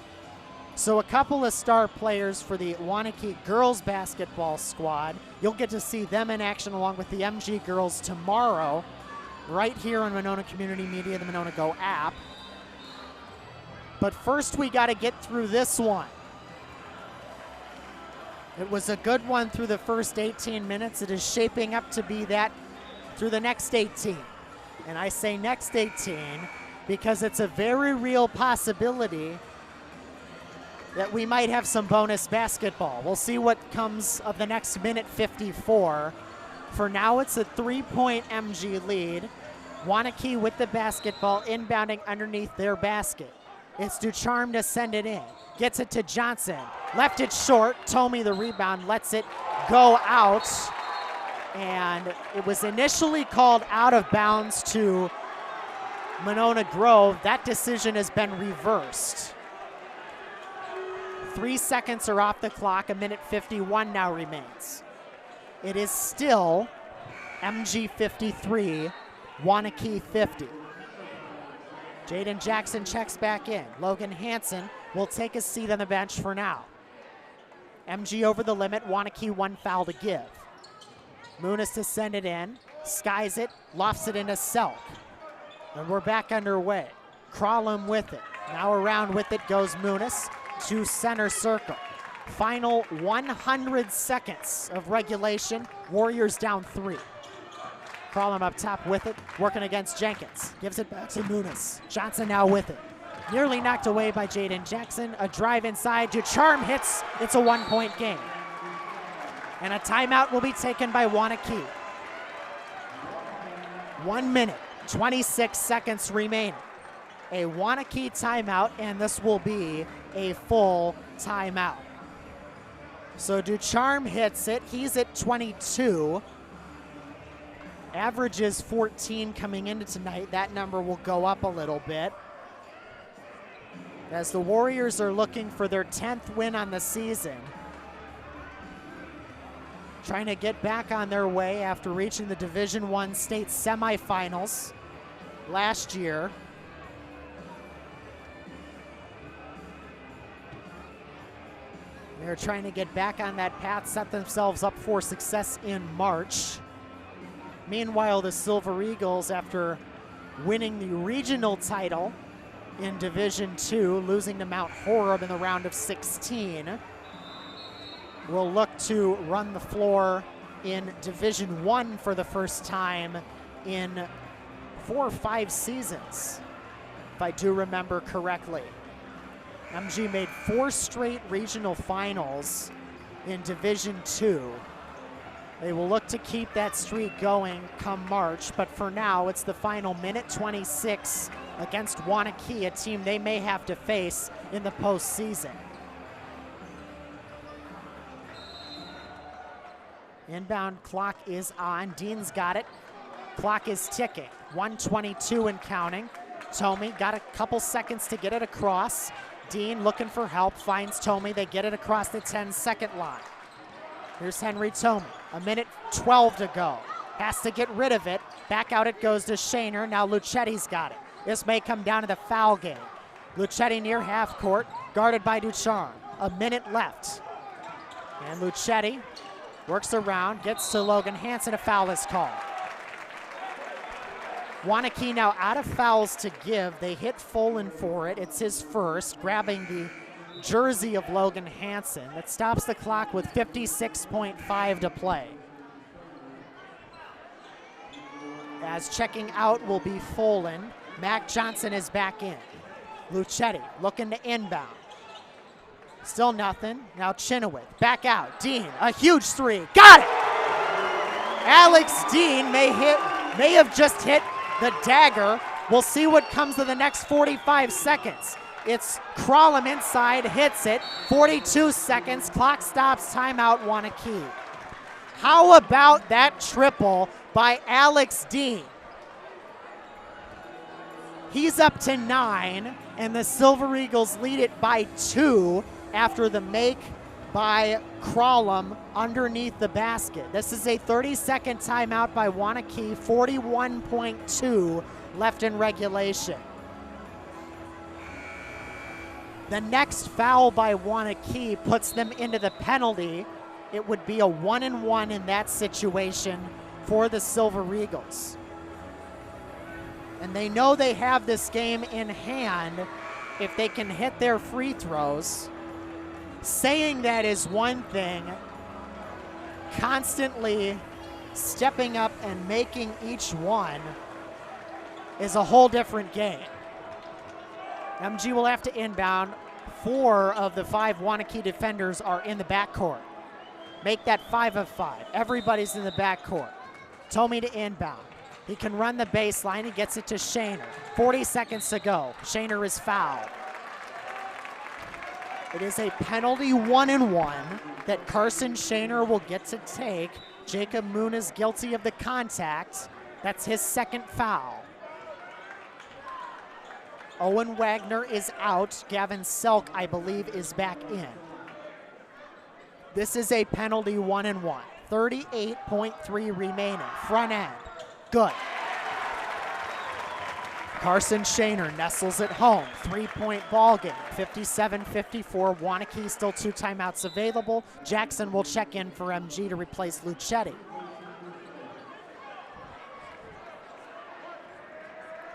So a couple of star players for the Waunakee girls basketball squad. You'll get to see them in action along with the MG girls tomorrow, right here on Monona Community Media, the Monona Go app. But first we got to get through this one. It was a good one through the first 18 minutes. It is shaping up to be that through the next 18. And I say next 18 because it's a very real possibility that we might have some bonus basketball. We'll see what comes of the next minute 54. For now, it's a 3-point MG lead. Waunakee with the basketball, inbounding underneath their basket. It's Ducharme to send it in. Gets it to Johnson. Left it short. Tomey the rebound, lets it go out. And it was initially called out of bounds to Monona Grove. That decision has been reversed. 3 seconds are off the clock. A minute 51 now remains. It is still MG 53, Waunakee 50. Jaden Jackson checks back in. Logan Hansen will take a seat on the bench for now. MG over the limit, Waunakee 1 foul to give. Muniz to send it in, skies it, lofts it into Selk. And we're back underway. Kralum with it. Now around with it goes Muniz to center circle. Final 100 seconds of regulation. Warriors down 3. Kralum up top with it, working against Jenkins. Gives it back to Muniz. Johnson now with it. Nearly knocked away by Jaden Jackson. A drive inside. Ducharme hits. It's a 1-point game. And a timeout will be taken by Waunakee. 1 minute, 26 seconds remaining. A Waunakee timeout, and this will be a full timeout. So Ducharme hits it. He's at 22. Averages 14 coming into tonight. That number will go up a little bit, as the Warriors are looking for their 10th win on the season. Trying to get back on their way after reaching the Division I state semifinals last year. They're trying to get back on that path, set themselves up for success in March. Meanwhile, the Silver Eagles, after winning the regional title in Division II, losing to Mount Horeb in the round of 16, will look to run the floor in Division I for the first time in 4 or 5 seasons, if I do remember correctly. MG made 4 straight regional finals in Division II. They will look to keep that streak going come March, but for now, it's the final minute 26 against Waunakee, a team they may have to face in the postseason. Inbound clock is on. Dean's got it. Clock is ticking. 1:22 and counting. Tomey got a couple seconds to get it across. Dean looking for help, finds Tomey. They get it across the 10-second line. Here's Henry Tomey. 1:12 to go. Has to get rid of it. Back out it goes to Shaner. Now Luchetti's got it. This may come down to the foul game. Luchetti near half court, guarded by Ducharme. 1 minute left. And Luchetti works around, gets to Logan Hansen. A foul is called. Waunakee now out of fouls to give. They hit Folan for it. It's his first, grabbing the jersey of Logan Hansen. That stops the clock with 56.5 to play. As checking out will be Folan. Mac Johnson is back in. Luchetti looking to inbound. Still nothing. Now Chenoweth back out. Dean, a huge three. Got it! Alex Dean may have just hit the dagger. We'll see what comes of the next 45 seconds. It's Crawlham inside, hits it. 42 seconds. Clock stops. Timeout, Waunakee. How about that triple by Alex Dean? He's up to 9, and the Silver Eagles lead it by 2 after the make by Crawlham underneath the basket. This is a 30-second timeout by Waunakee, 41.2 left in regulation. The next foul by Waunakee puts them into the penalty. It would be a 1-and-1 in that situation for the Silver Eagles. And they know they have this game in hand if they can hit their free throws. Saying that is one thing. Constantly stepping up and making each one is a whole different game. MG will have to inbound. 4 of the 5 Waunakee defenders are in the backcourt. Make that 5 of 5. Everybody's in the backcourt. Tomey to inbound. He can run the baseline. He gets it to Shaner. 40 seconds to go. Shaner is fouled. It is a penalty 1-and-1 that Carson Shaner will get to take. Jacob Moon is guilty of the contact. That's his second foul. Owen Wagner is out. Gavin Selk, I believe, is back in. This is a penalty 1-and-1. 38.3 remaining. Front end. Good. Carson Shaner nestles at home. 3-point ball game. 57-54. Waunakee still 2 timeouts available. Jackson will check in for MG to replace Luchetti.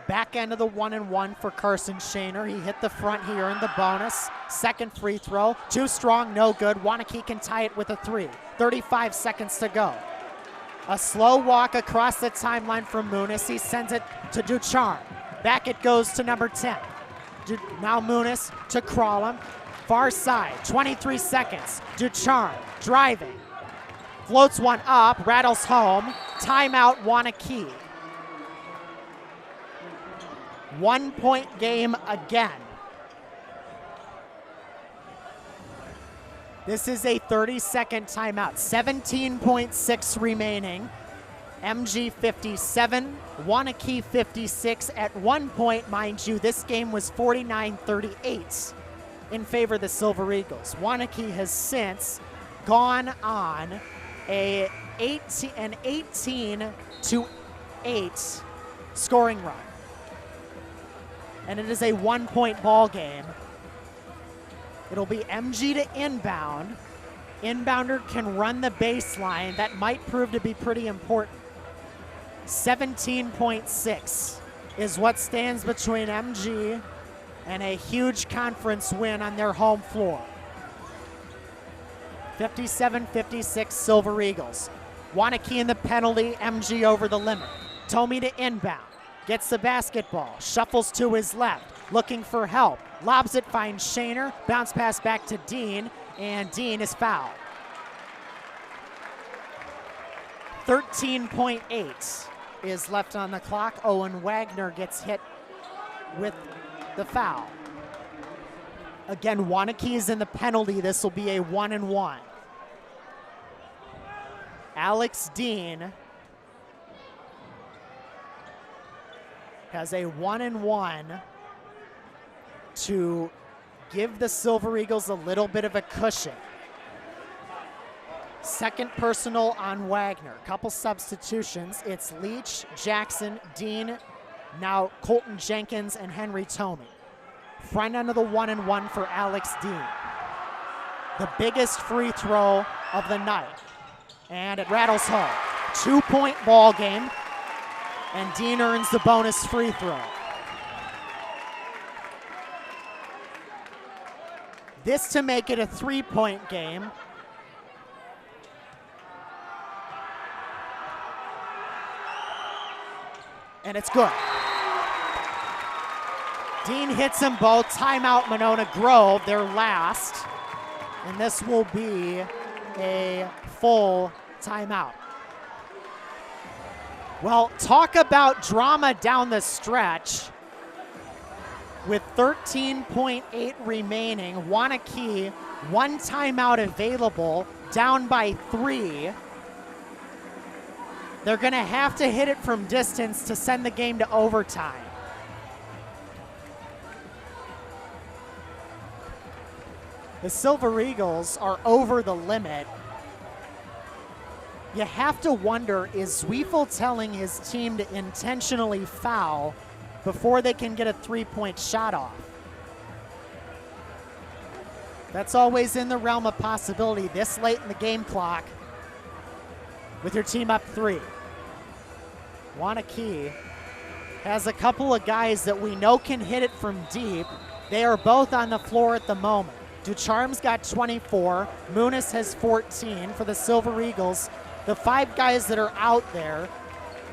Back end of the 1-and-1 for Carson Shaner. He hit the front here in the bonus. Second free throw. Too strong, no good. Waunakee can tie it with a 3. 35 seconds to go. A slow walk across the timeline from Muniz. He sends it to Ducharme. Back it goes to number 10. Now Muniz to Crawlem. Far side, 23 seconds. Ducharme driving. Floats one up, rattles home. Timeout, Waunakee. 1 point game again. This is a 30-second timeout. 17.6 remaining. MG 57, Waunakee 56. At one point, mind you, this game was 49-38 in favor of the Silver Eagles. Waunakee has since gone on an 18-8 scoring run. And it is a 1 point ball game. It'll be MG to inbound. Inbounder can run the baseline. That might prove to be pretty important. 17.6 is what stands between MG and a huge conference win on their home floor. 57-56 Silver Eagles. Waunakee in the penalty, MG over the limit. Tomey to inbound, gets the basketball, shuffles to his left, looking for help. Lobs it, finds Shaner, bounce pass back to Dean, and Dean is fouled. 13.8 is left on the clock. Owen Wagner gets hit with the foul. Again, Waunakee is in the penalty. This will be a 1-and-1. Alex Dean has a 1-and-1 to give the Silver Eagles a little bit of a cushion. Second personal on Wagner. Couple substitutions. It's Leach, Jackson, Dean, now Colton Jenkins and Henry Tomey. Front end of the 1-and-1 for Alex Dean. The biggest free throw of the night. And it rattles home. 2 point ball game. And Dean earns the bonus free throw. This to make it a 3 point game. And it's good. Dean hits them both. Timeout, Monona Grove, their last. And this will be a full timeout. Well, talk about drama down the stretch. With 13.8 remaining, Waunakee, one timeout available, down by 3. They're going to have to hit it from distance to send the game to overtime. The Silver Eagles are over the limit. You have to wonder, is Zwiefel telling his team to intentionally foul before they can get a 3 point shot off? That's always in the realm of possibility this late in the game clock with your team up 3. Waunakee has a couple of guys that we know can hit it from deep. They are both on the floor at the moment. Ducharme's got 24. Muniz has 14 for the Silver Eagles. The 5 guys that are out there,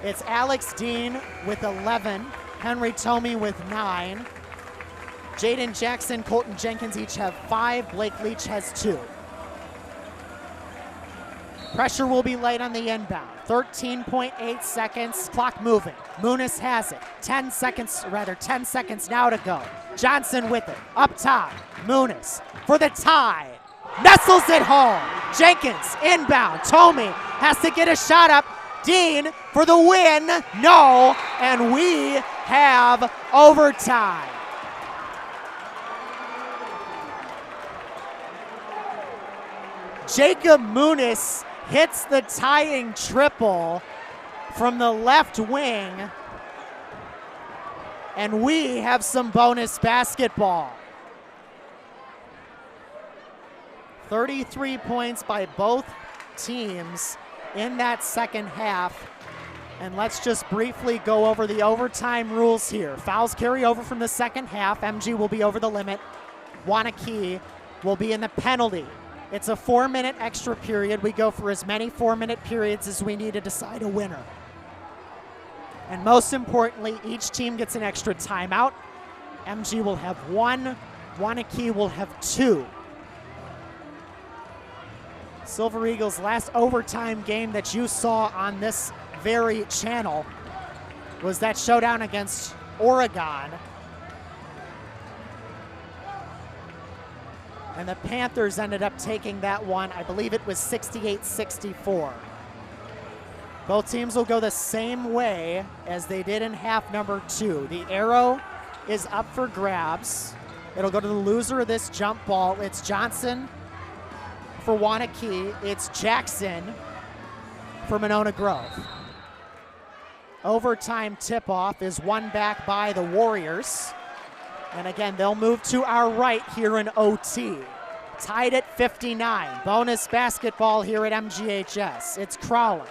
it's Alex Dean with 11, Henry Tomey with 9, Jaden Jackson, Colton Jenkins each have 5, Blake Leach has 2. Pressure will be laid on the inbound. 13.8 seconds, clock moving. Muniz has it. 10 seconds now to go. Johnson with it, up top. Muniz for the tie. Nestles it home. Jenkins inbound. Tomey has to get a shot up. Dean for the win. No, and we have overtime. Jacob Muniz hits the tying triple from the left wing. And we have some bonus basketball. 33 points by both teams in that second half. And let's just briefly go over the overtime rules here. Fouls carry over from the second half. MG will be over the limit. Waunakee will be in the penalty. It's a 4-minute extra period. We go for as many 4-minute periods as we need to decide a winner. And most importantly, each team gets an extra timeout MG will have 1. Waunakee will have 2. Silver Eagles' last overtime game that you saw on this very channel was that showdown against Oregon. And the Panthers ended up taking that one. I believe it was 68-64. Both teams will go the same way as they did in half number 2. The arrow is up for grabs. It'll go to the loser of this jump ball. It's Johnson for Waunakee. It's Jackson for Monona Grove. Overtime tip-off is won back by the Warriors. And again, they'll move to our right here in OT. Tied at 59. Bonus basketball here at MGHS. It's Crawlin.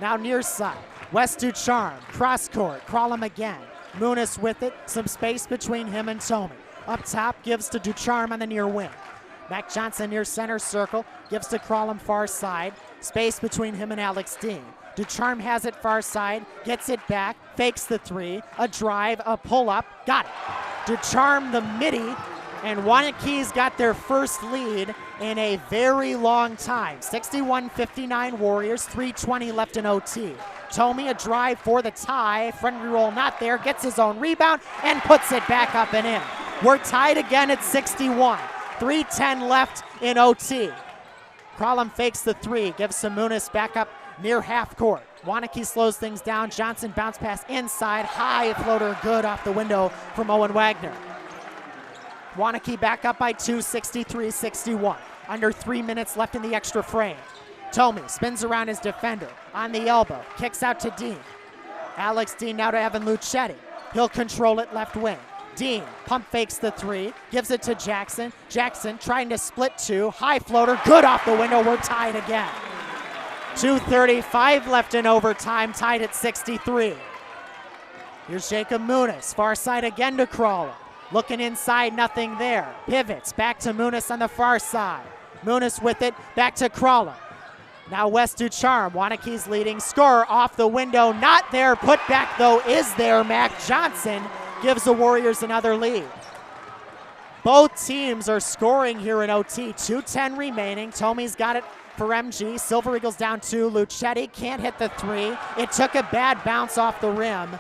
Now near side. West Ducharme. Cross court. Crawlin again. Muniz with it. Some space between him and Tomey. Up top, gives to Ducharme on the near wing. Mac Johnson near center circle. Gives to Crawlin far side. Space between him and Alex Dean. Ducharme has it far side. Gets it back. Fakes the 3. A drive. A pull-up. Got it. Ducharme the midi, and Waunakee's got their first lead in a very long time. 61-59 Warriors, 3:20 left in OT. Tomey a drive for the tie, friendly roll not there, gets his own rebound and puts it back up and in. We're tied again at 61, 3:10 left in OT. Crawlin fakes the 3, gives to Muniz back up near half court. Waunakee slows things down. Johnson bounce pass inside. High floater good off the window from Owen Wagner. Waunakee back up by 2, 63-61. Under 3 minutes left in the extra frame. Tomey spins around his defender. On the elbow. Kicks out to Dean. Alex Dean now to Evan Lucetti. He'll control it left wing. Dean pump fakes the 3. Gives it to Jackson. Jackson trying to split 2. High floater good off the window. We're tied again. 2:35 left in overtime, tied at 63. Here's Jacob Muniz, far side again to Crawlin. Looking inside, nothing there. Pivots, back to Muniz on the far side. Muniz with it, back to Crawlin. Now West Ducharme, Waunakee's leading scorer off the window, not there. Put back though is there. Mac Johnson gives the Warriors another lead. Both teams are scoring here in OT, 2:10 remaining. Tomey's got it for MG. Silver Eagles down 2. Lucetti can't hit the 3. It took a bad bounce off the rim.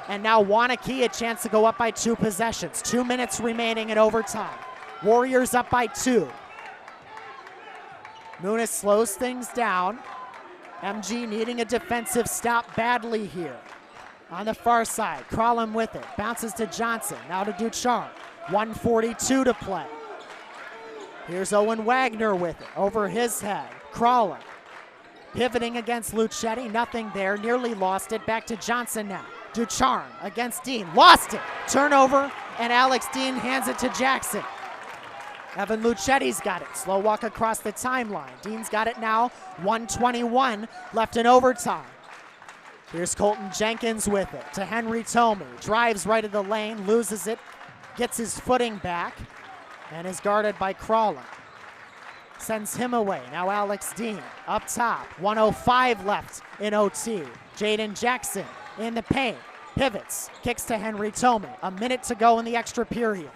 And now Waunakee a chance to go up by 2 possessions. 2 minutes remaining in overtime. Warriors up by 2. Muniz slows things down. MG needing a defensive stop badly here. On the far side, Crawlin with it. Bounces to Johnson. Now to Ducharme. 1:42 to play. Here's Owen Wagner with it, over his head. Crawlin, pivoting against Lucetti, nothing there, nearly lost it. Back to Johnson now. Ducharme against Dean, lost it. Turnover, and Alex Dean hands it to Jackson. Evan Lucetti's got it, slow walk across the timeline. Dean's got it now, 1:21 left in overtime. Here's Colton Jenkins with it to Henry Tomey. Drives right of the lane, loses it, gets his footing back, and is guarded by Crawlin. Sends him away. Now Alex Dean up top. 1:05 left in OT. Jaden Jackson in the paint. Pivots. Kicks to Henry Tomey. A minute to go in the extra period.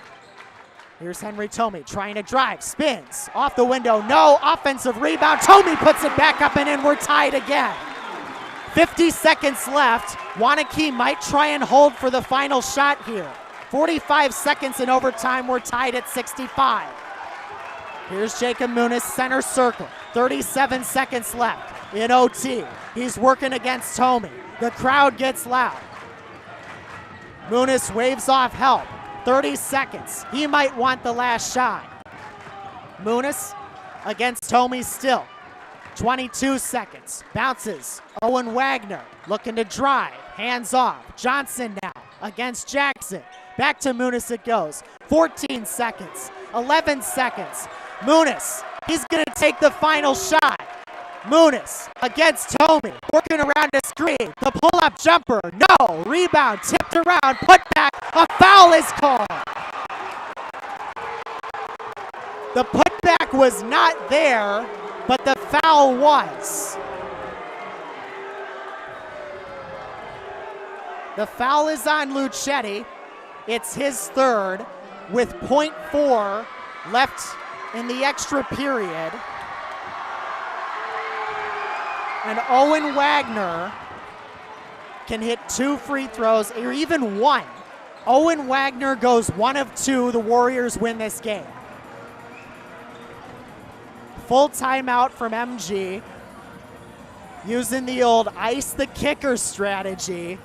Here's Henry Tomey trying to drive. Spins. Off the window. No. Offensive rebound. Tomey puts it back up and in. We're tied again. 50 seconds left. Waunakee might try and hold for the final shot here. 45 seconds in overtime. We're tied at 65. Here's Jacob Muniz, center circle. 37 seconds left in OT. He's working against Tomey. The crowd gets loud. Muniz waves off help. 30 seconds. He might want the last shot. Muniz against Tomey still. 22 seconds. Bounces. Owen Wagner looking to drive. Hands off. Johnson now against Jackson. Back to Muniz it goes. 14 seconds. 11 seconds. Muniz, he's going to take the final shot. Muniz against Tomey, working around the screen. The pull-up jumper, no. Rebound, tipped around, put back. A foul is called. The putback was not there, but the foul was. The foul is on Lucetti. It's his third with .4 left in the extra period. And Owen Wagner can hit 2 free throws, or even 1. Owen Wagner goes 1 of 2. The Warriors win this game. Full timeout from MG, using the old ice the kicker strategy.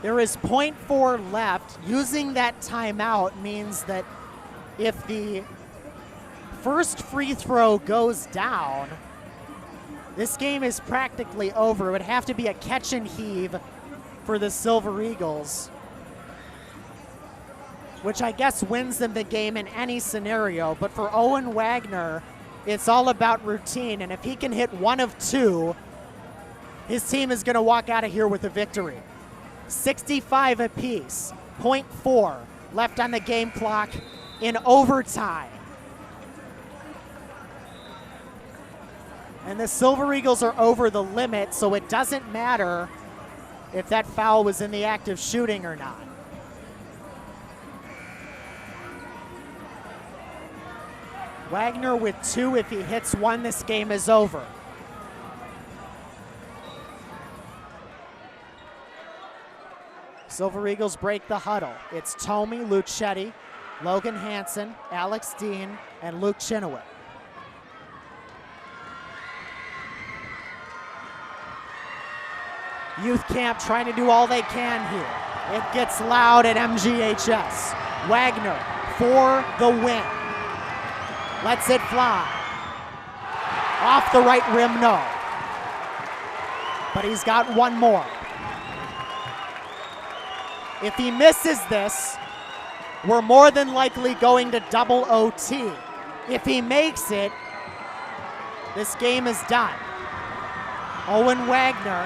There is .4 left. Using that timeout means that if the first free throw goes down, this game is practically over. It would have to be a catch and heave for the Silver Eagles, which I guess wins them the game in any scenario. But for Owen Wagner, it's all about routine. And if he can hit 1 of 2, his team is going to walk out of here with a victory. 65 apiece, .4 left on the game clock in overtime. And the Silver Eagles are over the limit, so it doesn't matter if that foul was in the act of shooting or not. Wagner with 2. If he hits 1, this game is over. Silver Eagles break the huddle. It's Tomey, Lucetti, Logan Hansen, Alex Dean, and Luke Chenoweth. Youth camp trying to do all they can here. It gets loud at MGHS. Wagner for the win. Lets it fly. Off the right rim, no. But he's got 1 more. If he misses this, we're more than likely going to double OT. If he makes it, this game is done. Owen Wagner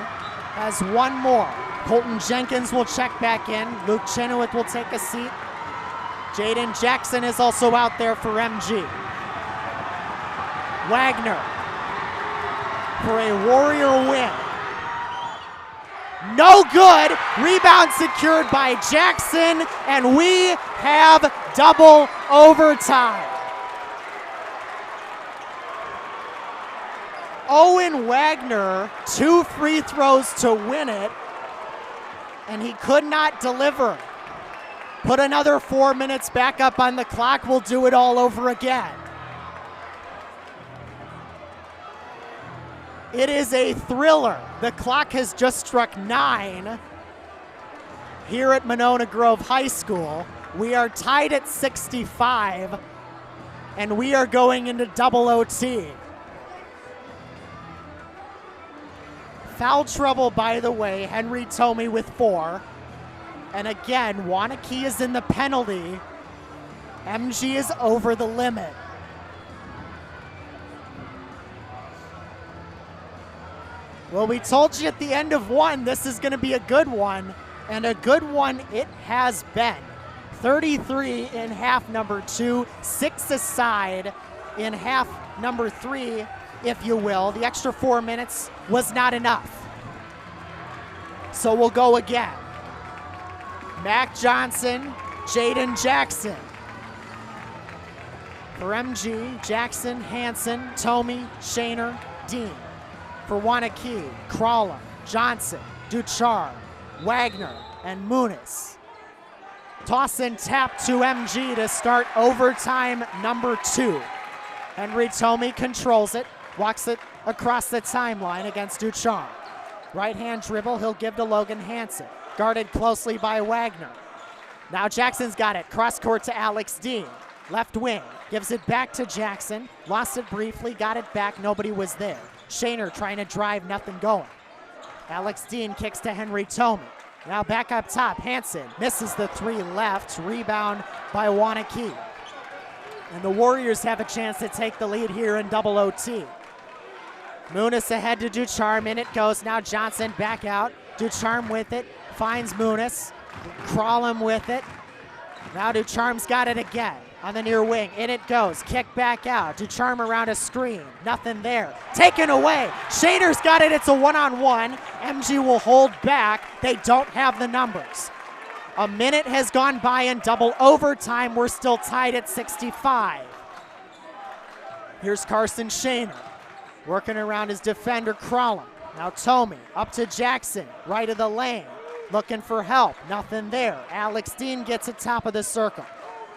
has 1 more. Colton Jenkins will check back in. Luke Chenoweth will take a seat. Jaden Jackson is also out there for MG. Wagner for a Warrior win. No good. Rebound secured by Jackson, and we have double overtime. Owen Wagner, 2 free throws to win it, and he could not deliver. Put another 4 minutes back up on the clock. We'll do it all over again. It is a thriller. The clock has just struck 9 here at Monona Grove High School. We are tied at 65, and we are going into double OT. Foul trouble, by the way, Henry Tomey with 4. And again, Waunakee is in the penalty. MG is over the limit. Well, we told you at the end of 1, this is going to be a good one, and a good one it has been. 33 in half number 2, 6 aside in half number 3, if you will. The extra 4 minutes was not enough. So we'll go again. Mac Johnson, Jaden Jackson. For MG, Jackson, Hansen, Tomey, Shaner, Dean. For Waunakee, Crawler, Johnson, Duchar, Wagner, and Muniz. Toss and tap to MG to start overtime number 2. Henry Tomey controls it, walks it across the timeline against Duchar. Right hand dribble, he'll give to Logan Hansen. Guarded closely by Wagner. Now Jackson's got it, cross court to Alex Dean. Left wing, gives it back to Jackson. Lost it briefly, got it back, nobody was there. Shaner trying to drive, nothing going. Alex Dean kicks to Henry Tomey. Now back up top, Hansen misses the 3 left. Rebound by Waunakee. And the Warriors have a chance to take the lead here in double OT. Muniz ahead to Ducharme, in it goes. Now Johnson back out. Ducharme with it, finds Muniz. Crawlham with it. Now Ducharme's got it again. on the near wing. In it goes. Kick back out. Ducharme around a screen. Nothing there. Taken away. Shaner's got it. It's a one-on-one. MG will hold back. They don't have the numbers. A minute has gone by in double overtime. We're still tied at 65. Here's Carson Shaner working around his defender, Crawlin. Now Tomey up to Jackson, right of the lane. Looking for help. Nothing there. Alex Dean gets it top of the circle.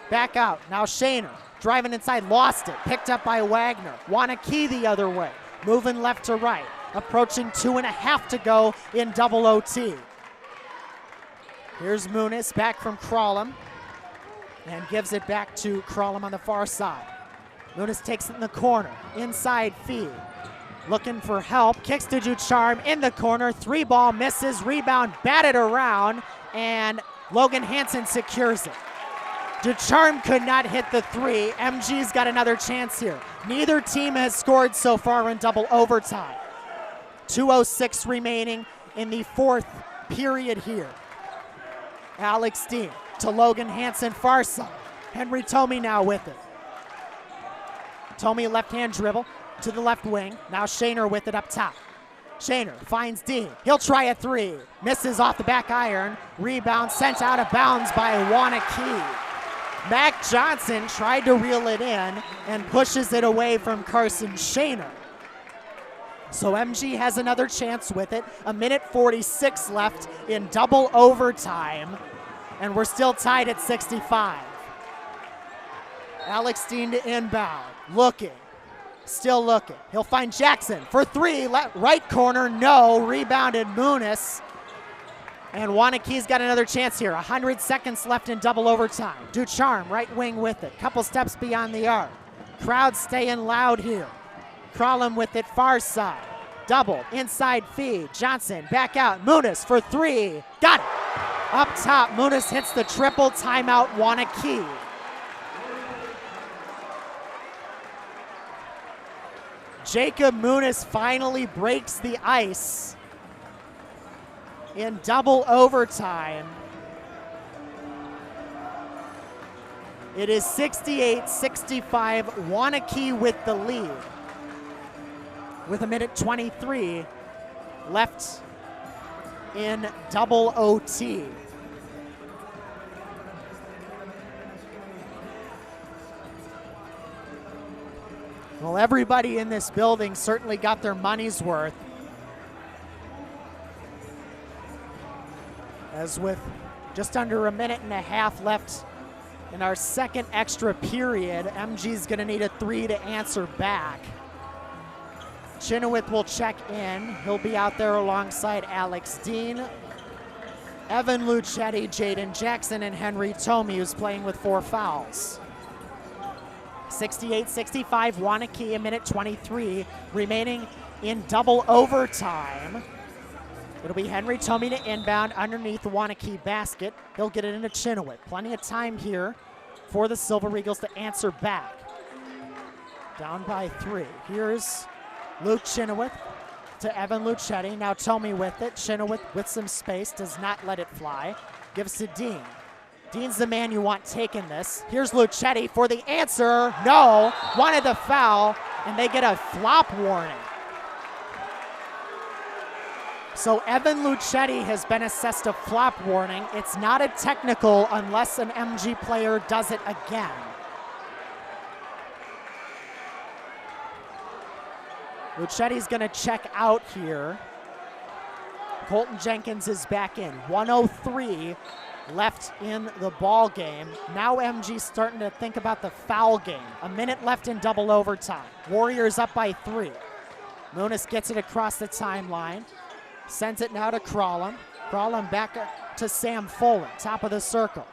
Back out. Now Shaner driving inside. Lost it. Picked up by Wagner. Waunakee the other way. Moving left to right. Approaching 2.5 to go in double OT. Here's Muniz back from Crawlin and gives it back to Crawlin on the far side. Muniz takes it in the corner. Inside feed. Looking for help. Kicks to Ducharme in the corner. 3-ball misses. Rebound batted around. And Logan Hansen secures it. Ducharme could not hit the 3. MG's got another chance here. Neither team has scored so far in double overtime. 2:06 remaining in the fourth period here. Alex Dean to Logan Hansen, far side. Henry Tomey now with it. Tomey left-hand dribble to the left wing. Now Shaner with it up top. Shaner finds Dean. He'll try a 3. Misses off the back iron. Rebound sent out of bounds by Waunakee. Mac Johnson tried to reel it in and pushes it away from Carson Shaner. So MG has another chance with it. 1:46 left in double overtime. And we're still tied at 65. Alex Dean to inbound. Looking. Still looking. He'll find Jackson for 3. Right corner. No. Rebounded Muniz. And Waunakee's got another chance here. 100 seconds left in double overtime. Ducharme, right wing with it. Couple steps beyond the arc. Crowd staying loud here. Crawlin with it far side. Double. Inside feed. Johnson back out. Muniz for 3. Got it. Up top. Muniz hits the triple. Timeout Waunakee. Jacob Muniz finally breaks the ice in double overtime. It is 68-65, Waunakee with the lead. With 1:23 left in double OT. Well, everybody in this building certainly got their money's worth. As with just under 1.5 left in our second extra period, MG's gonna need a 3 to answer back. Chenoweth will check in. He'll be out there alongside Alex Dean, Evan Lucetti, Jaden Jackson, and Henry Tomey, who's playing with 4 fouls. 68-65, Waunakee, 1:23 remaining in double overtime. It'll be Henry Tomey to inbound underneath the Waunakee basket. He'll get it into Chenoweth. Plenty of time here for the Silver Eagles to answer back. Down by 3. Here's Luke Chenoweth to Evan Lucetti. Now Tomey with it. Chenoweth with some space, does not let it fly. Gives to Dean. Dean's the man you want taking this. Here's Lucetti for the answer. No, wanted the foul, and they get a flop warning. So Evan Lucetti has been assessed a flop warning. It's not a technical unless an MG player does it again. Lucetti's gonna check out here. Colton Jenkins is back in. 1:03 left in the ball game. Now MG's starting to think about the foul game. 1 minute left in double overtime. Warriors up by 3. Muniz gets it across the timeline. Sends it now to Crawlin. Crawlin back to Sam Folin, top of the circle.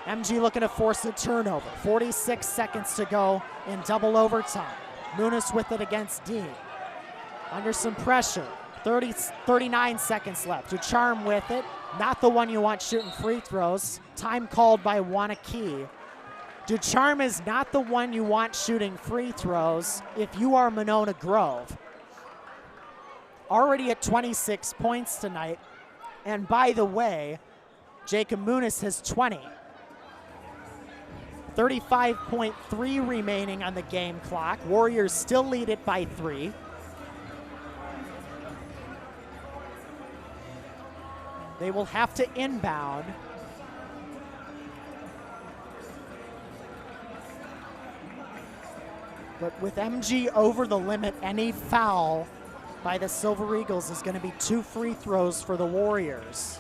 MG looking to force a turnover. 46 seconds to go in double overtime. Muniz with it against Dean. Under some pressure. 39 seconds left. Ducharme with it. Not the one you want shooting free throws. Time called by Waunakee. Ducharme is not the one you want shooting free throws if you are Monona Grove. Already at 26 points tonight. And by the way, Jacob Muniz has 20. 35.3 remaining on the game clock. Warriors still lead it by 3. They will have to inbound. But with MG over the limit, any foul by the Silver Eagles is going to be 2 free throws for the Warriors.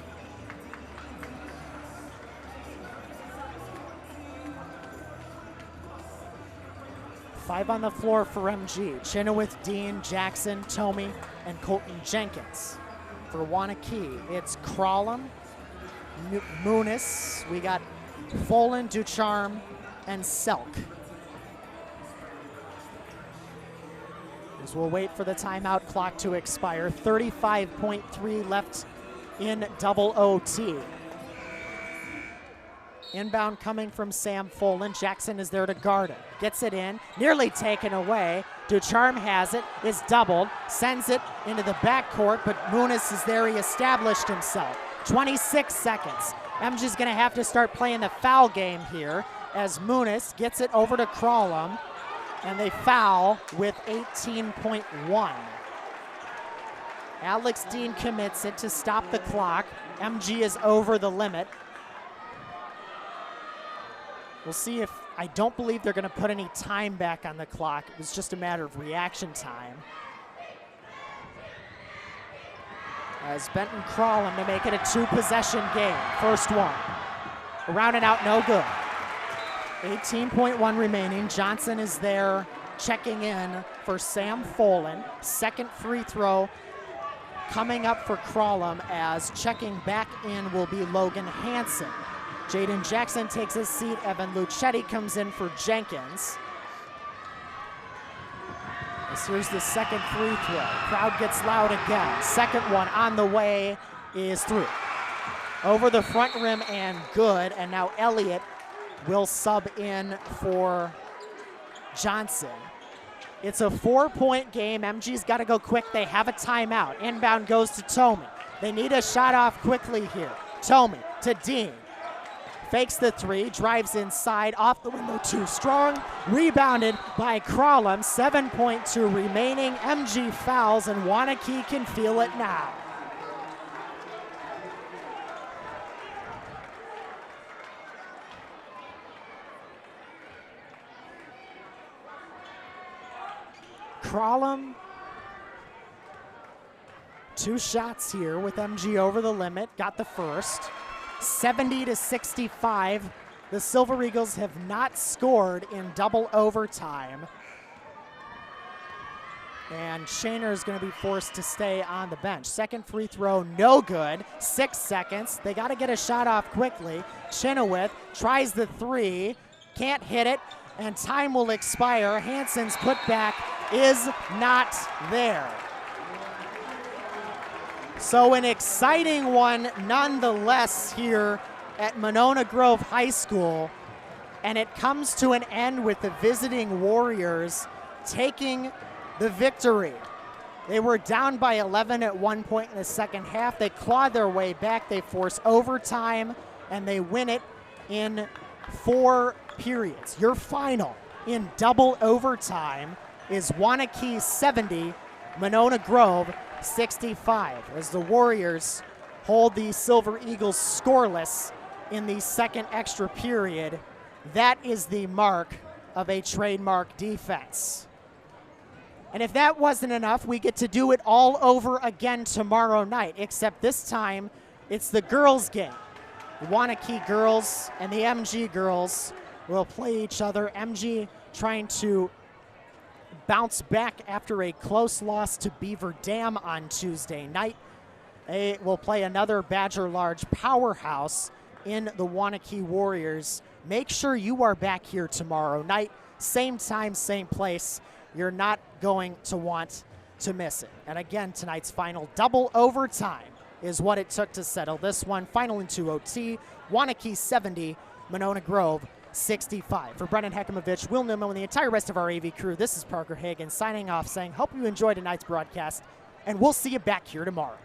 Five on the floor for MG. Chenoweth, Dean, Jackson, Tomey, and Colton Jenkins. For Waunakee, it's Crawlum, Moonis. We got Folan, Ducharme, and Selk. As we'll wait for the timeout clock to expire. 35.3 left in double OT. Inbound coming from Sam Folan. Jackson is there to guard it. Gets it in, nearly taken away. Ducharme has it, is doubled, sends it into the backcourt, but Moonis is there, he established himself. 26 seconds. MG's gonna have to start playing the foul game here as Moonis gets it over to Crawlum, and they foul with 18.1. Alex Dean commits it to stop the clock. MG is over the limit. We'll see if, I don't believe they're gonna put any time back on the clock. It was just a matter of reaction time. As Benton Crawlum to make it a 2-possession game. First one. Around and out, no good. 18.1 remaining. Johnson is there checking in for Sam Folan. Second free throw coming up for Crawlum, as checking back in will be Logan Hansen. Jaden Jackson takes his seat. Evan Lucetti comes in for Jenkins. Here's the second free throw. Crowd gets loud again. Second one on the way is through. Over the front rim and good. And now Elliott will sub in for Johnson. It's a 4-point game. MG's got to go quick. They have a timeout. Inbound goes to Tomey. They need a shot off quickly here. Tomey to Dean. Fakes the 3, drives inside, off the window, too strong. Rebounded by Crawlum. 7.2 remaining. MG fouls, and Waunakee can feel it now. Crawlum, 2 shots here with MG over the limit. Got the first. 70-65. The Silver Eagles have not scored in double overtime. And Shaner is going to be forced to stay on the bench. Second free throw, no good. 6 seconds. They got to get a shot off quickly. Chenoweth tries the 3, can't hit it, and time will expire. Hansen's putback is not there. So an exciting one nonetheless here at Monona Grove High School. And it comes to an end with the visiting Warriors taking the victory. They were down by 11 at one point in the second half. They clawed their way back. They force overtime, and they win it in 4 periods. Your final in double overtime is Waunakee 70, Monona Grove 65, as the Warriors hold the Silver Eagles scoreless in the second extra period. That is the mark of a trademark defense. And if that wasn't enough, we get to do it all over again tomorrow night, except this time it's the girls' game. The Waunakee girls and the MG girls will play each other. MG trying to bounce back after a close loss to Beaver Dam on Tuesday night. They will play another Badger Large powerhouse in the Waunakee Warriors. Make sure you are back here tomorrow night. Same time, same place. You're not going to want to miss it. And again, tonight's final double overtime is what it took to settle this one. Final in 2 OT. Waunakee 70, Monona Grove 65. For Brennan Hekimovich, Will Newman, and the entire rest of our AV crew, this is Parker Hagan signing off saying, hope you enjoyed tonight's broadcast, and we'll see you back here tomorrow.